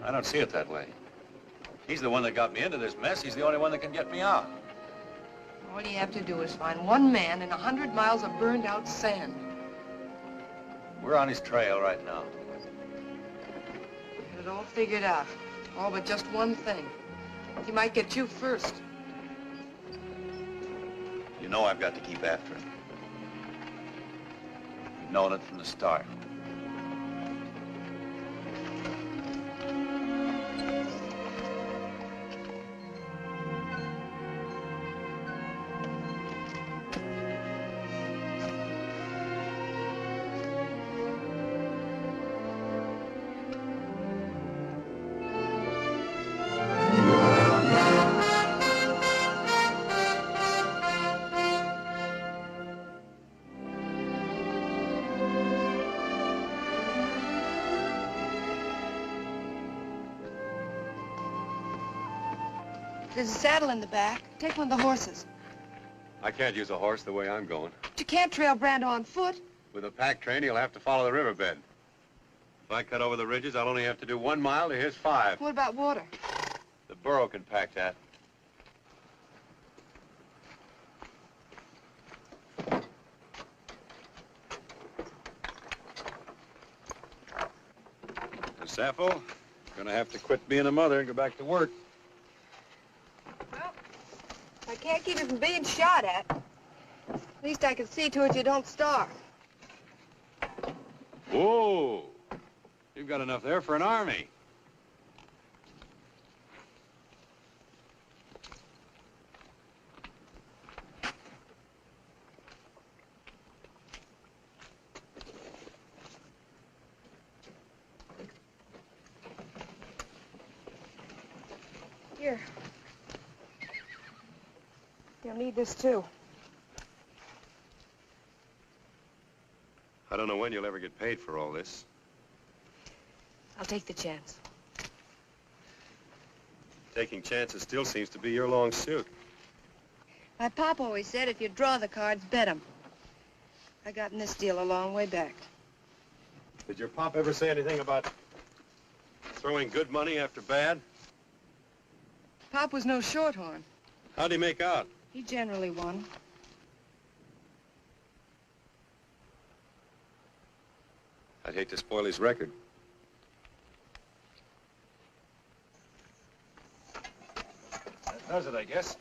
I don't see it that way. He's the one that got me into this mess. He's the only one that can get me out. All you have to do is find one man in 100 miles of burned out sand. We're on his trail right now. Get it all figured out. All but just one thing. He might get you first. You know I've got to keep after him. I've known it from the start. There's a saddle in the back. Take one of the horses. I can't use a horse the way I'm going. But you can't trail Brando on foot. With a pack train, he'll have to follow the riverbed. If I cut over the ridges, I'll only have to do 1 mile to his 5. What about water? The burro can pack that. And Sappho, gonna have to quit being a mother and go back to work. I can't keep you from being shot at. At least I can see to it you don't starve. Whoa! You've got enough there for an army. Here. You'll need this, too. I don't know when you'll ever get paid for all this. I'll take the chance. Taking chances still seems to be your long suit. My pop always said if you draw the cards, bet 'em. I got in this deal a long way back. Did your pop ever say anything about throwing good money after bad? Pop was no shorthorn. How'd he make out? He generally won. I'd hate to spoil his record. That does it, I guess.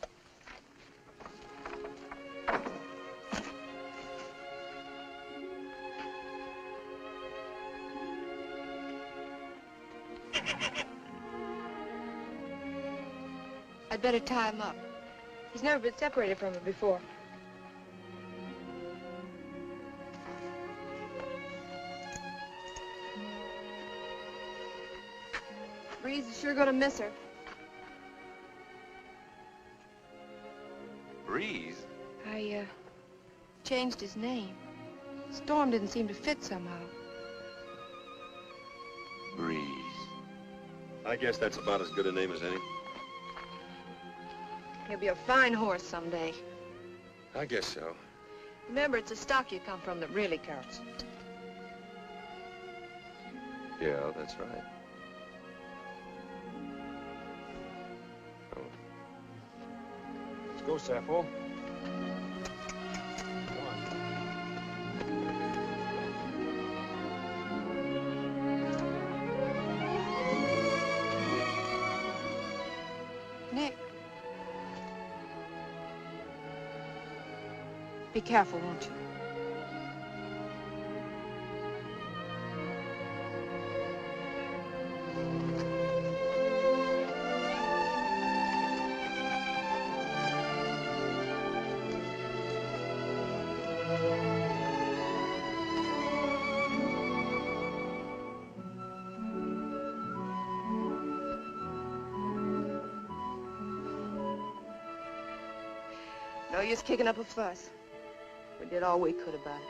I'd better tie him up. He's never been separated from her before. Breeze is sure gonna miss her. Breeze? I, changed his name. Storm didn't seem to fit somehow. Breeze. I guess that's about as good a name as any. He'll be a fine horse someday. I guess so. Remember, it's the stock you come from that really counts. Yeah, that's right. Let's go, Sappho. Nick. Be careful, won't you? No use kicking up a fuss. We did all we could about it.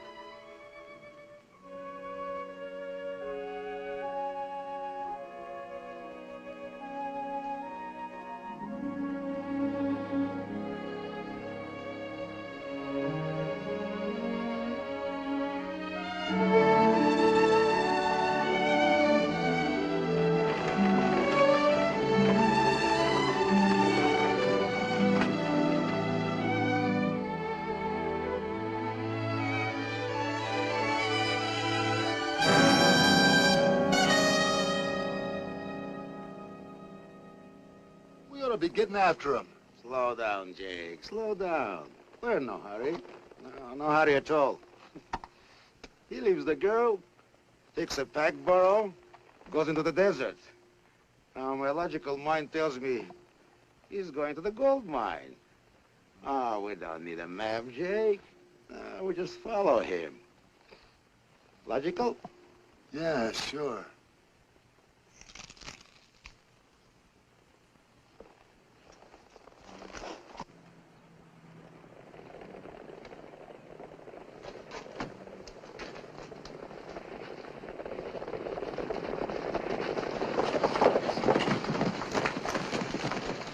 Be getting after him. Slow down, Jake. Slow down. We're in no hurry. No hurry at all. He leaves the girl, takes a pack burro, goes into the desert. Now, my logical mind tells me he's going to the gold mine. Oh, we don't need a map, Jake. We just follow him. Logical? Yeah, sure.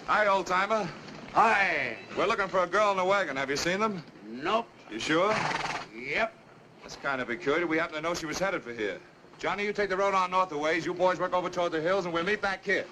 Hi, old-timer. Hi. We're looking for a girl in a wagon. Have you seen them? Nope. You sure? Yep. That's kind of peculiar. We happen to know she was headed for here. Johnny, you take the road on north a ways. You boys work over toward the hills, and we'll meet back here.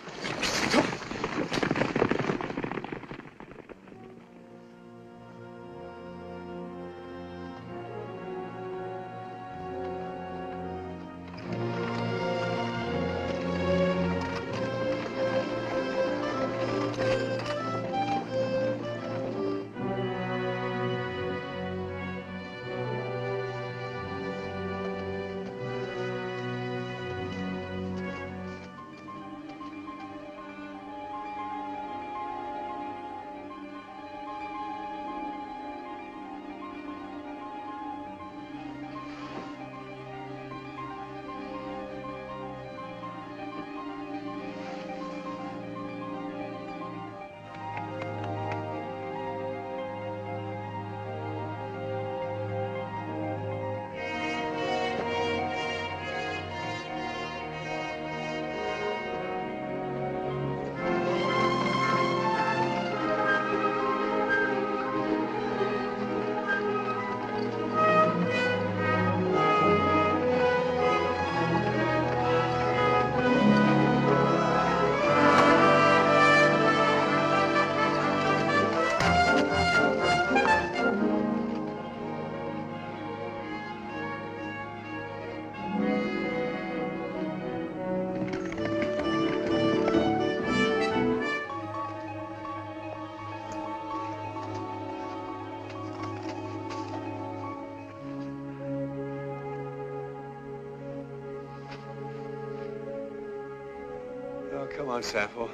Oh, come on, Sappho.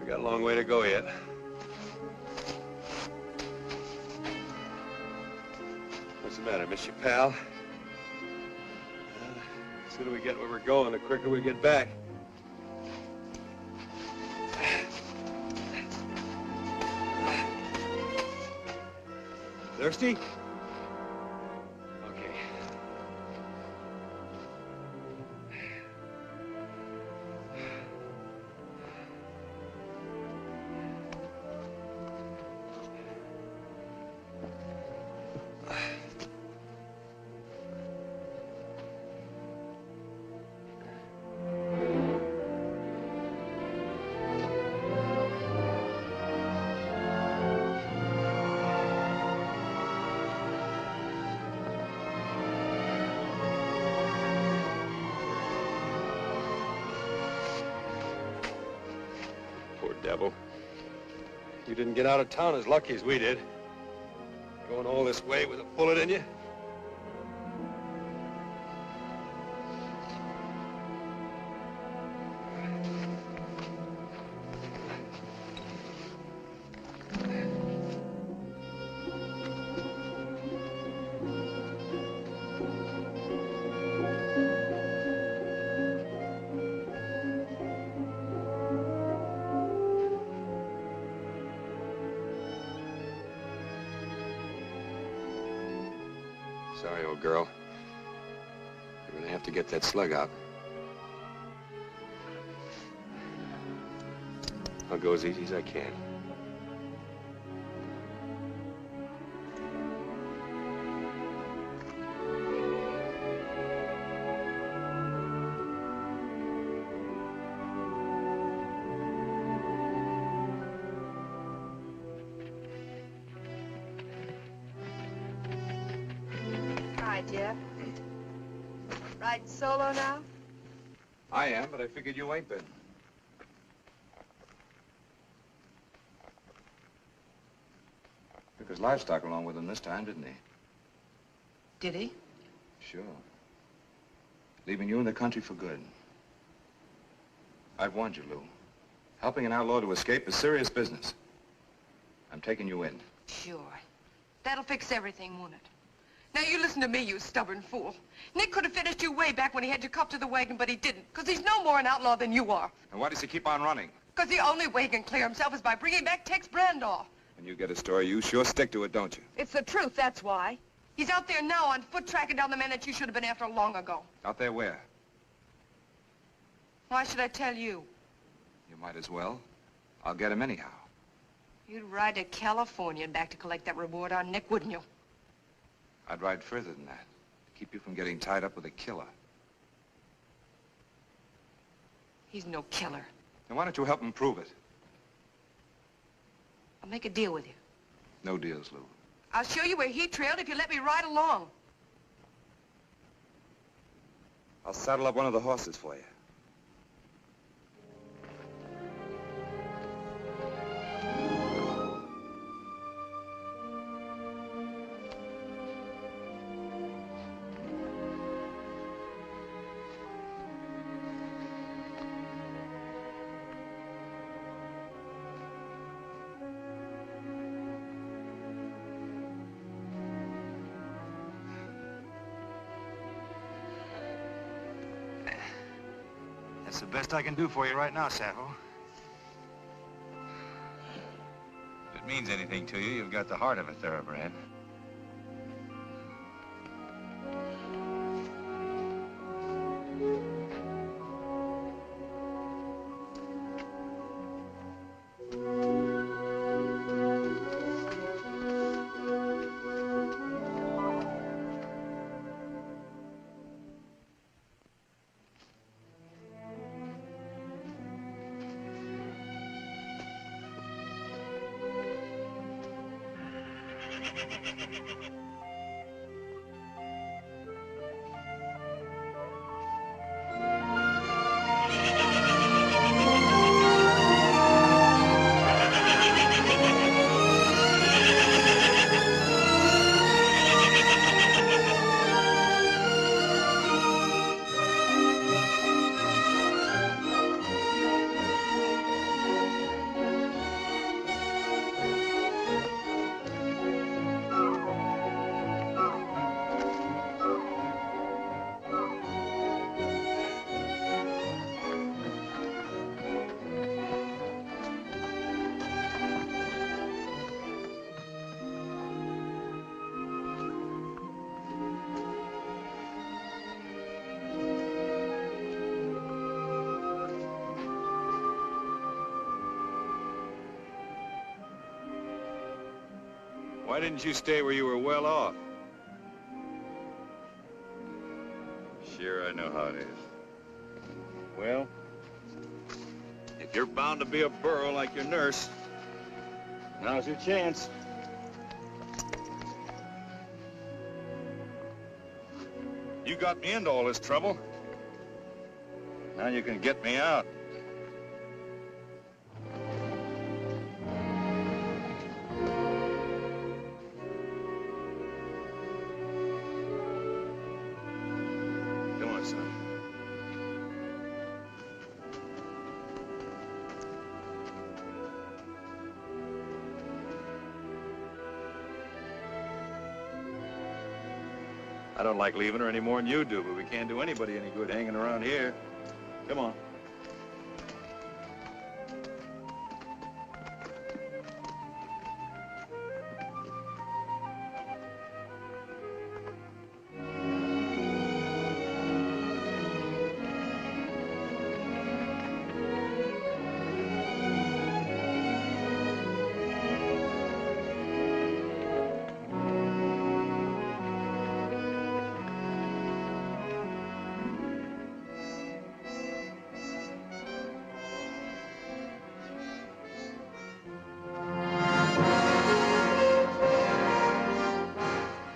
We got a long way to go yet. What's the matter, miss your pal? The sooner we get where we're going, the quicker we get back. Thirsty? Okay. You didn't get out of town as lucky as we did. Going all this way with a bullet in you. Sorry, old girl. You're gonna have to get that slug out. I'll go as easy as I can. Hi, Jeff. Riding solo now? I am, but I figured you ain't been. Took his livestock along with him this time, didn't he? Did he? Sure. Leaving you in the country for good. I've warned you, Lou. Helping an outlaw to escape is serious business. I'm taking you in. Sure. That'll fix everything, won't it? Now, you listen to me, you stubborn fool. Nick could have finished you way back when he had you cuffed to the wagon, but he didn't, because he's no more an outlaw than you are. And why does he keep on running? Because the only way he can clear himself is by bringing back Tex Brandoff. When you get a story, you sure stick to it, don't you? It's the truth, that's why. He's out there now on foot tracking down the man that you should have been after long ago. Out there where? Why should I tell you? You might as well. I'll get him anyhow. You'd ride to California and back to collect that reward on Nick, wouldn't you? I'd ride further than that, to keep you from getting tied up with a killer. He's no killer. Then why don't you help him prove it? I'll make a deal with you. No deals, Lou. I'll show you where he trailed if you let me ride along. I'll saddle up one of the horses for you. That's the best I can do for you right now, Sappho. If it means anything to you, you've got the heart of a thoroughbred. Why didn't you stay where you were well off? Sure, I know how it is. Well, if you're bound to be a burro like your nurse, now's your chance. You got me into all this trouble. Now you can get me out. I don't like leaving her any more than you do, but we can't do anybody any good hanging around here. Come on.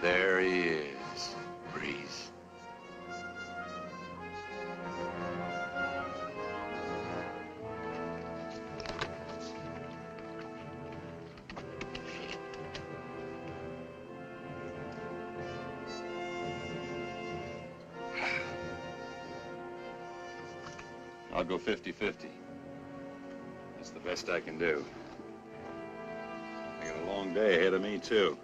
There he is, Breeze. I'll go 50-50. That's the best I can do. I got a long day ahead of me, too.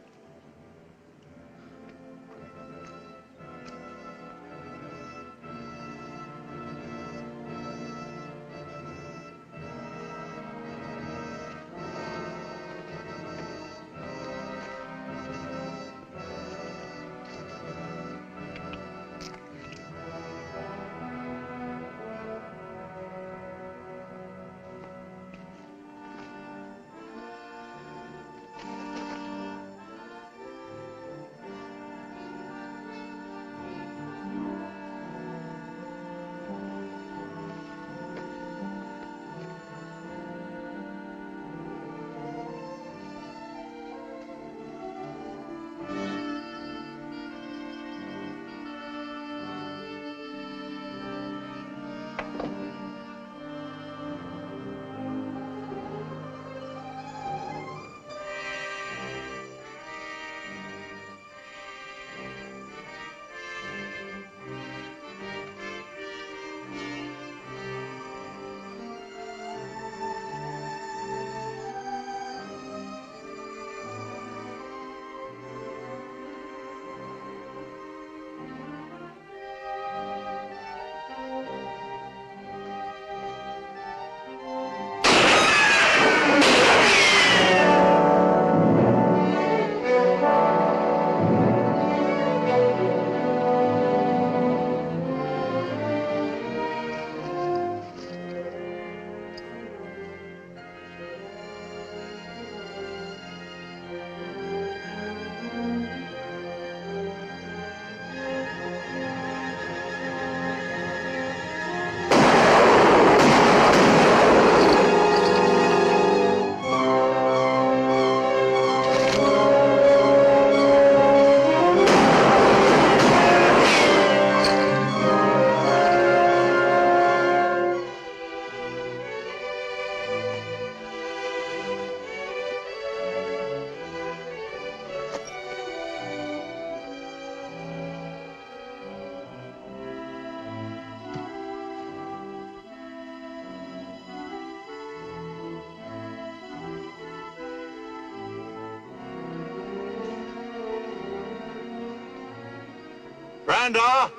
Brando,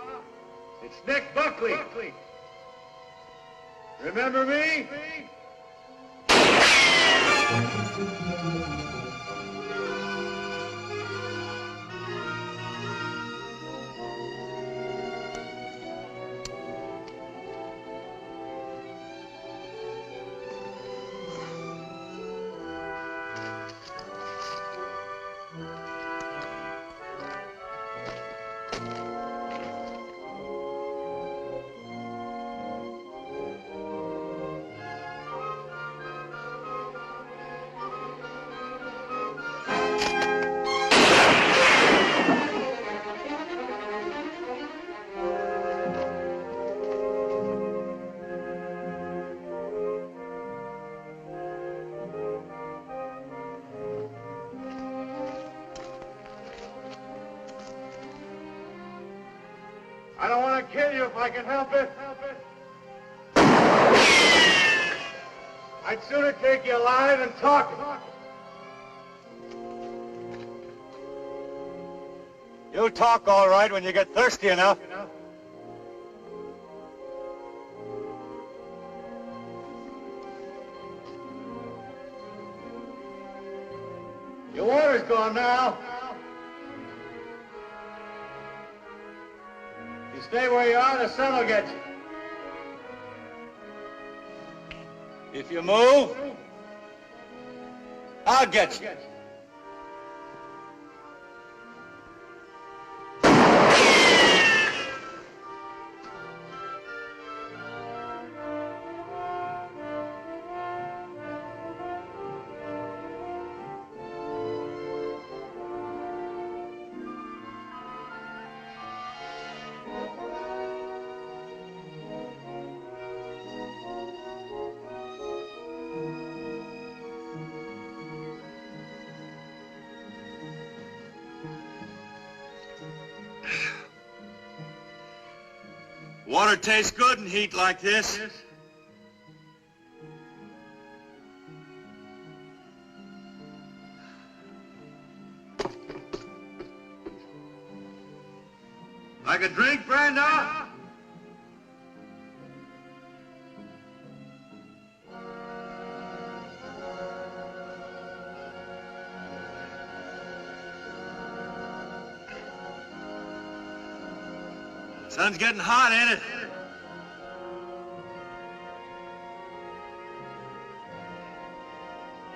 it's Nick Buckley. Remember me? I don't want to kill you if I can help it. I'd sooner take you alive than talking. You'll talk all right when you get thirsty enough. Your water's gone now. You stay where you are, the sun will get you. If you move, I'll get you. Water tastes good in heat like this. Like a drink, Brando? Sun's getting hot, ain't it?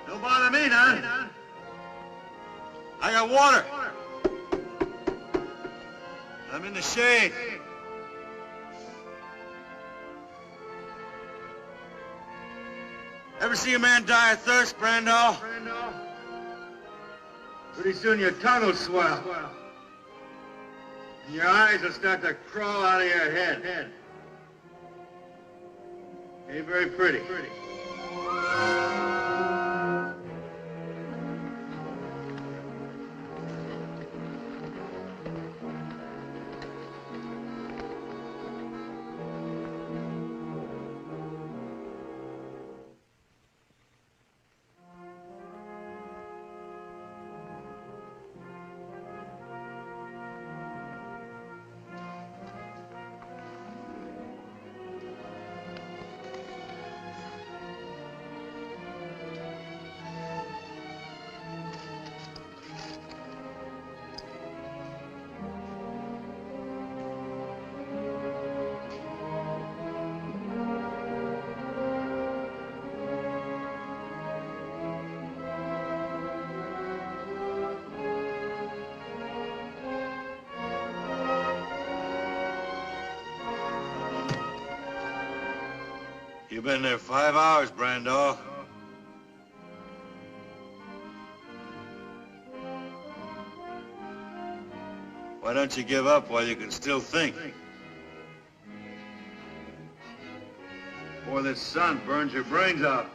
Don't bother me none. I got water. I'm in the shade. Ever see a man die of thirst, Brando? Pretty soon your tongue will swell. And your eyes will start to crawl out of your head. Ain't very pretty. You've been there 5 hours, Brando. Why don't you give up while you can still think? Before this sun burns your brains out.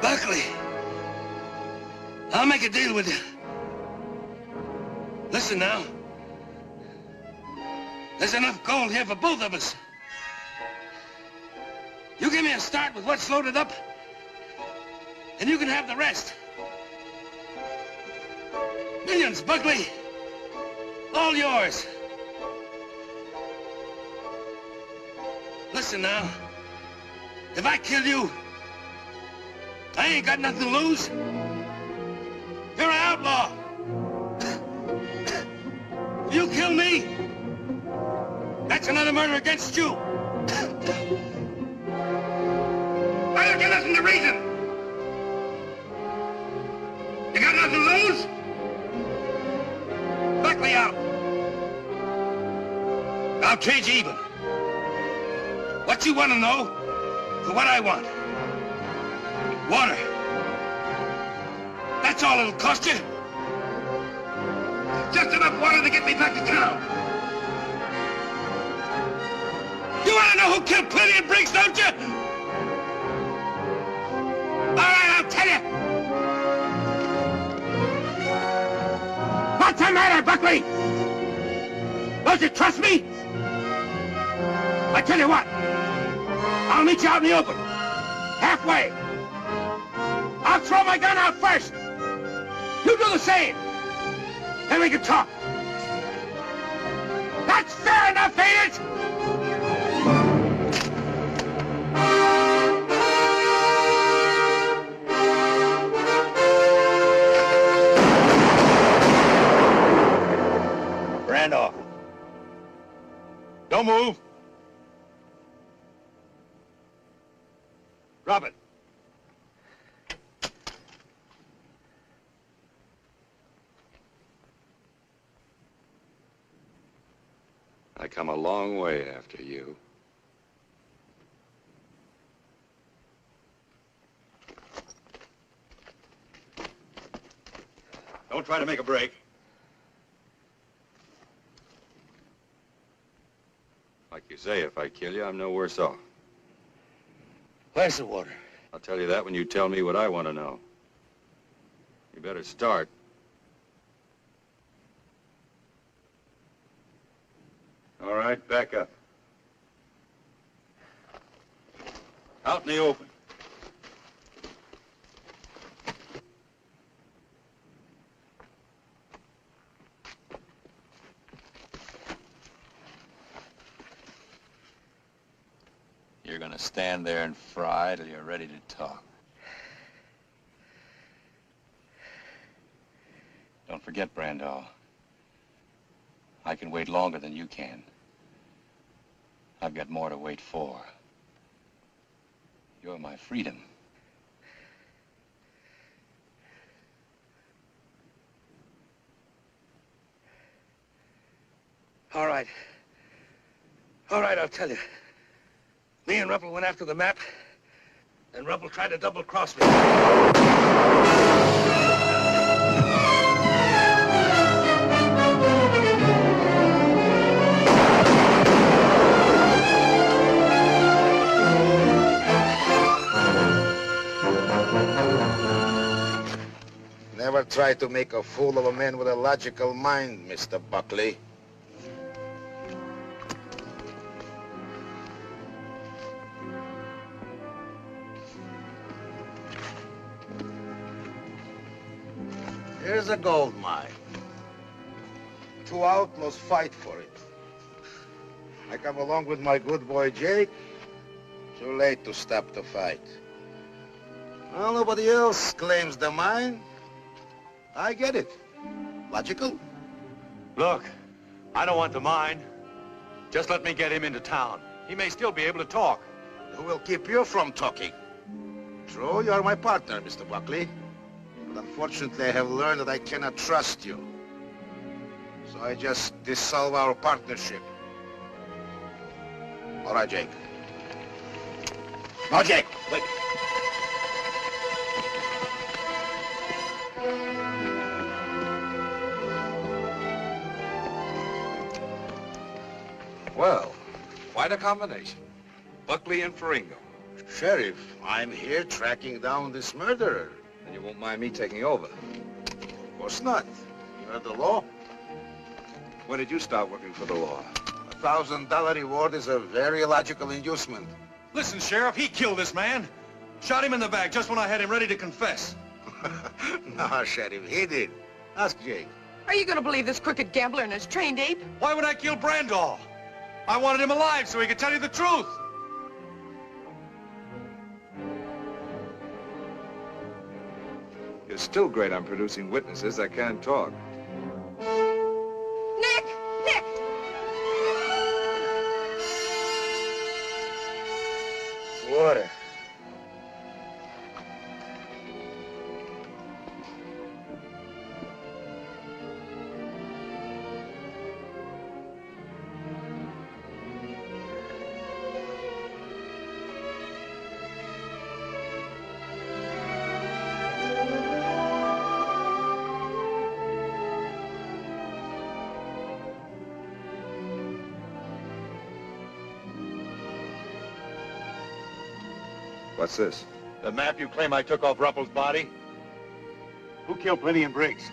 Buckley, I'll make a deal with you. Listen now. There's enough gold here for both of us. You give me a start with what's loaded up, and you can have the rest. Millions, Buckley. All yours. Listen now. If I kill you, I ain't got nothing to lose. You're an outlaw. If you kill me, that's another murder against you. Why don't you listen to reason? You got nothing to lose? Buckley out. I'll trade you even. What you want to know is what I want. Water. That's all it'll cost you. Just enough water to get me back to town. You want to know who killed Plenty and Briggs, don't you? All right, I'll tell you. What's the matter, Buckley? Don't you trust me? I tell you what. I'll meet you out in the open. Halfway. I'll throw my gun out first. You do the same. Then we can talk. That's fair enough, ain't it? Randolph. Don't move. Drop it. I come a long way after you. Don't try to make a break. Like you say, if I kill you, I'm no worse off. Where's the water? I'll tell you that when you tell me what I want to know. You better start. All right, back up. Out in the open. You're gonna stand there and fry till you're ready to talk. Don't forget, Brandol. I can wait longer than you can. I've got more to wait for. You're my freedom. All right. All right, I'll tell you. Me and Ruppel went after the map, and Ruppel tried to double-cross me. Never try to make a fool of a man with a logical mind, Mr. Buckley. Here's a gold mine. Two outlaws fight for it. I come along with my good boy Jake. Too late to stop the fight. Well, nobody else claims the mine. I get it. Logical? Look, I don't want the mine. Just let me get him into town. He may still be able to talk. Who will keep you from talking? True, you are my partner, Mr. Buckley. But unfortunately, I have learned that I cannot trust you. So I just dissolve our partnership. All right, Jake. No, Jake, wait. Well, quite a combination. Buckley and Faringo. Sheriff, I'm here tracking down this murderer. And you won't mind me taking over? Of course not. You heard the law. When did you start working for the law? $1,000 reward is a very logical inducement. Listen, Sheriff, he killed this man. Shot him in the back just when I had him ready to confess. No, Sheriff, he did. Ask Jake. Are you gonna believe this crooked gambler and his trained ape? Why would I kill Brandol? I wanted him alive so he could tell you the truth. You're still great on producing witnesses that can't talk. Nick! Nick! Water. What's this? The map you claim I took off Ruppel's body? Who killed Plenty and Briggs?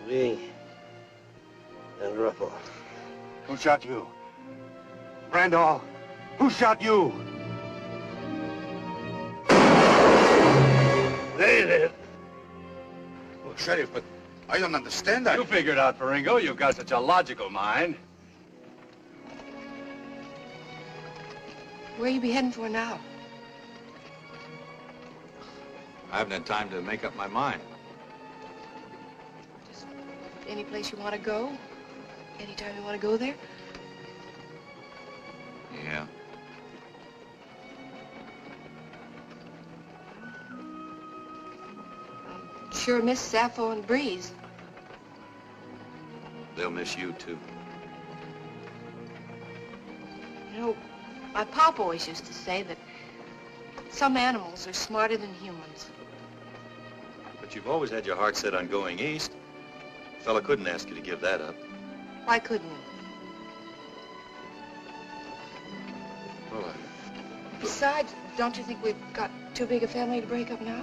Me and Ruppel. Who shot you? Brandall, who shot you? They did. Well, Sheriff, but I don't understand that. You figured out, Faringo. You've got such a logical mind. Where you be heading for now? I haven't had time to make up my mind. Just any place you want to go? Anytime you want to go there? Yeah. Sure miss Sappho and Breeze. They'll miss you, too. You know, my pop always used to say that some animals are smarter than humans. But you've always had your heart set on going east. A fella couldn't ask you to give that up. Why couldn't you? Well, Besides, don't you think we've got too big a family to break up now?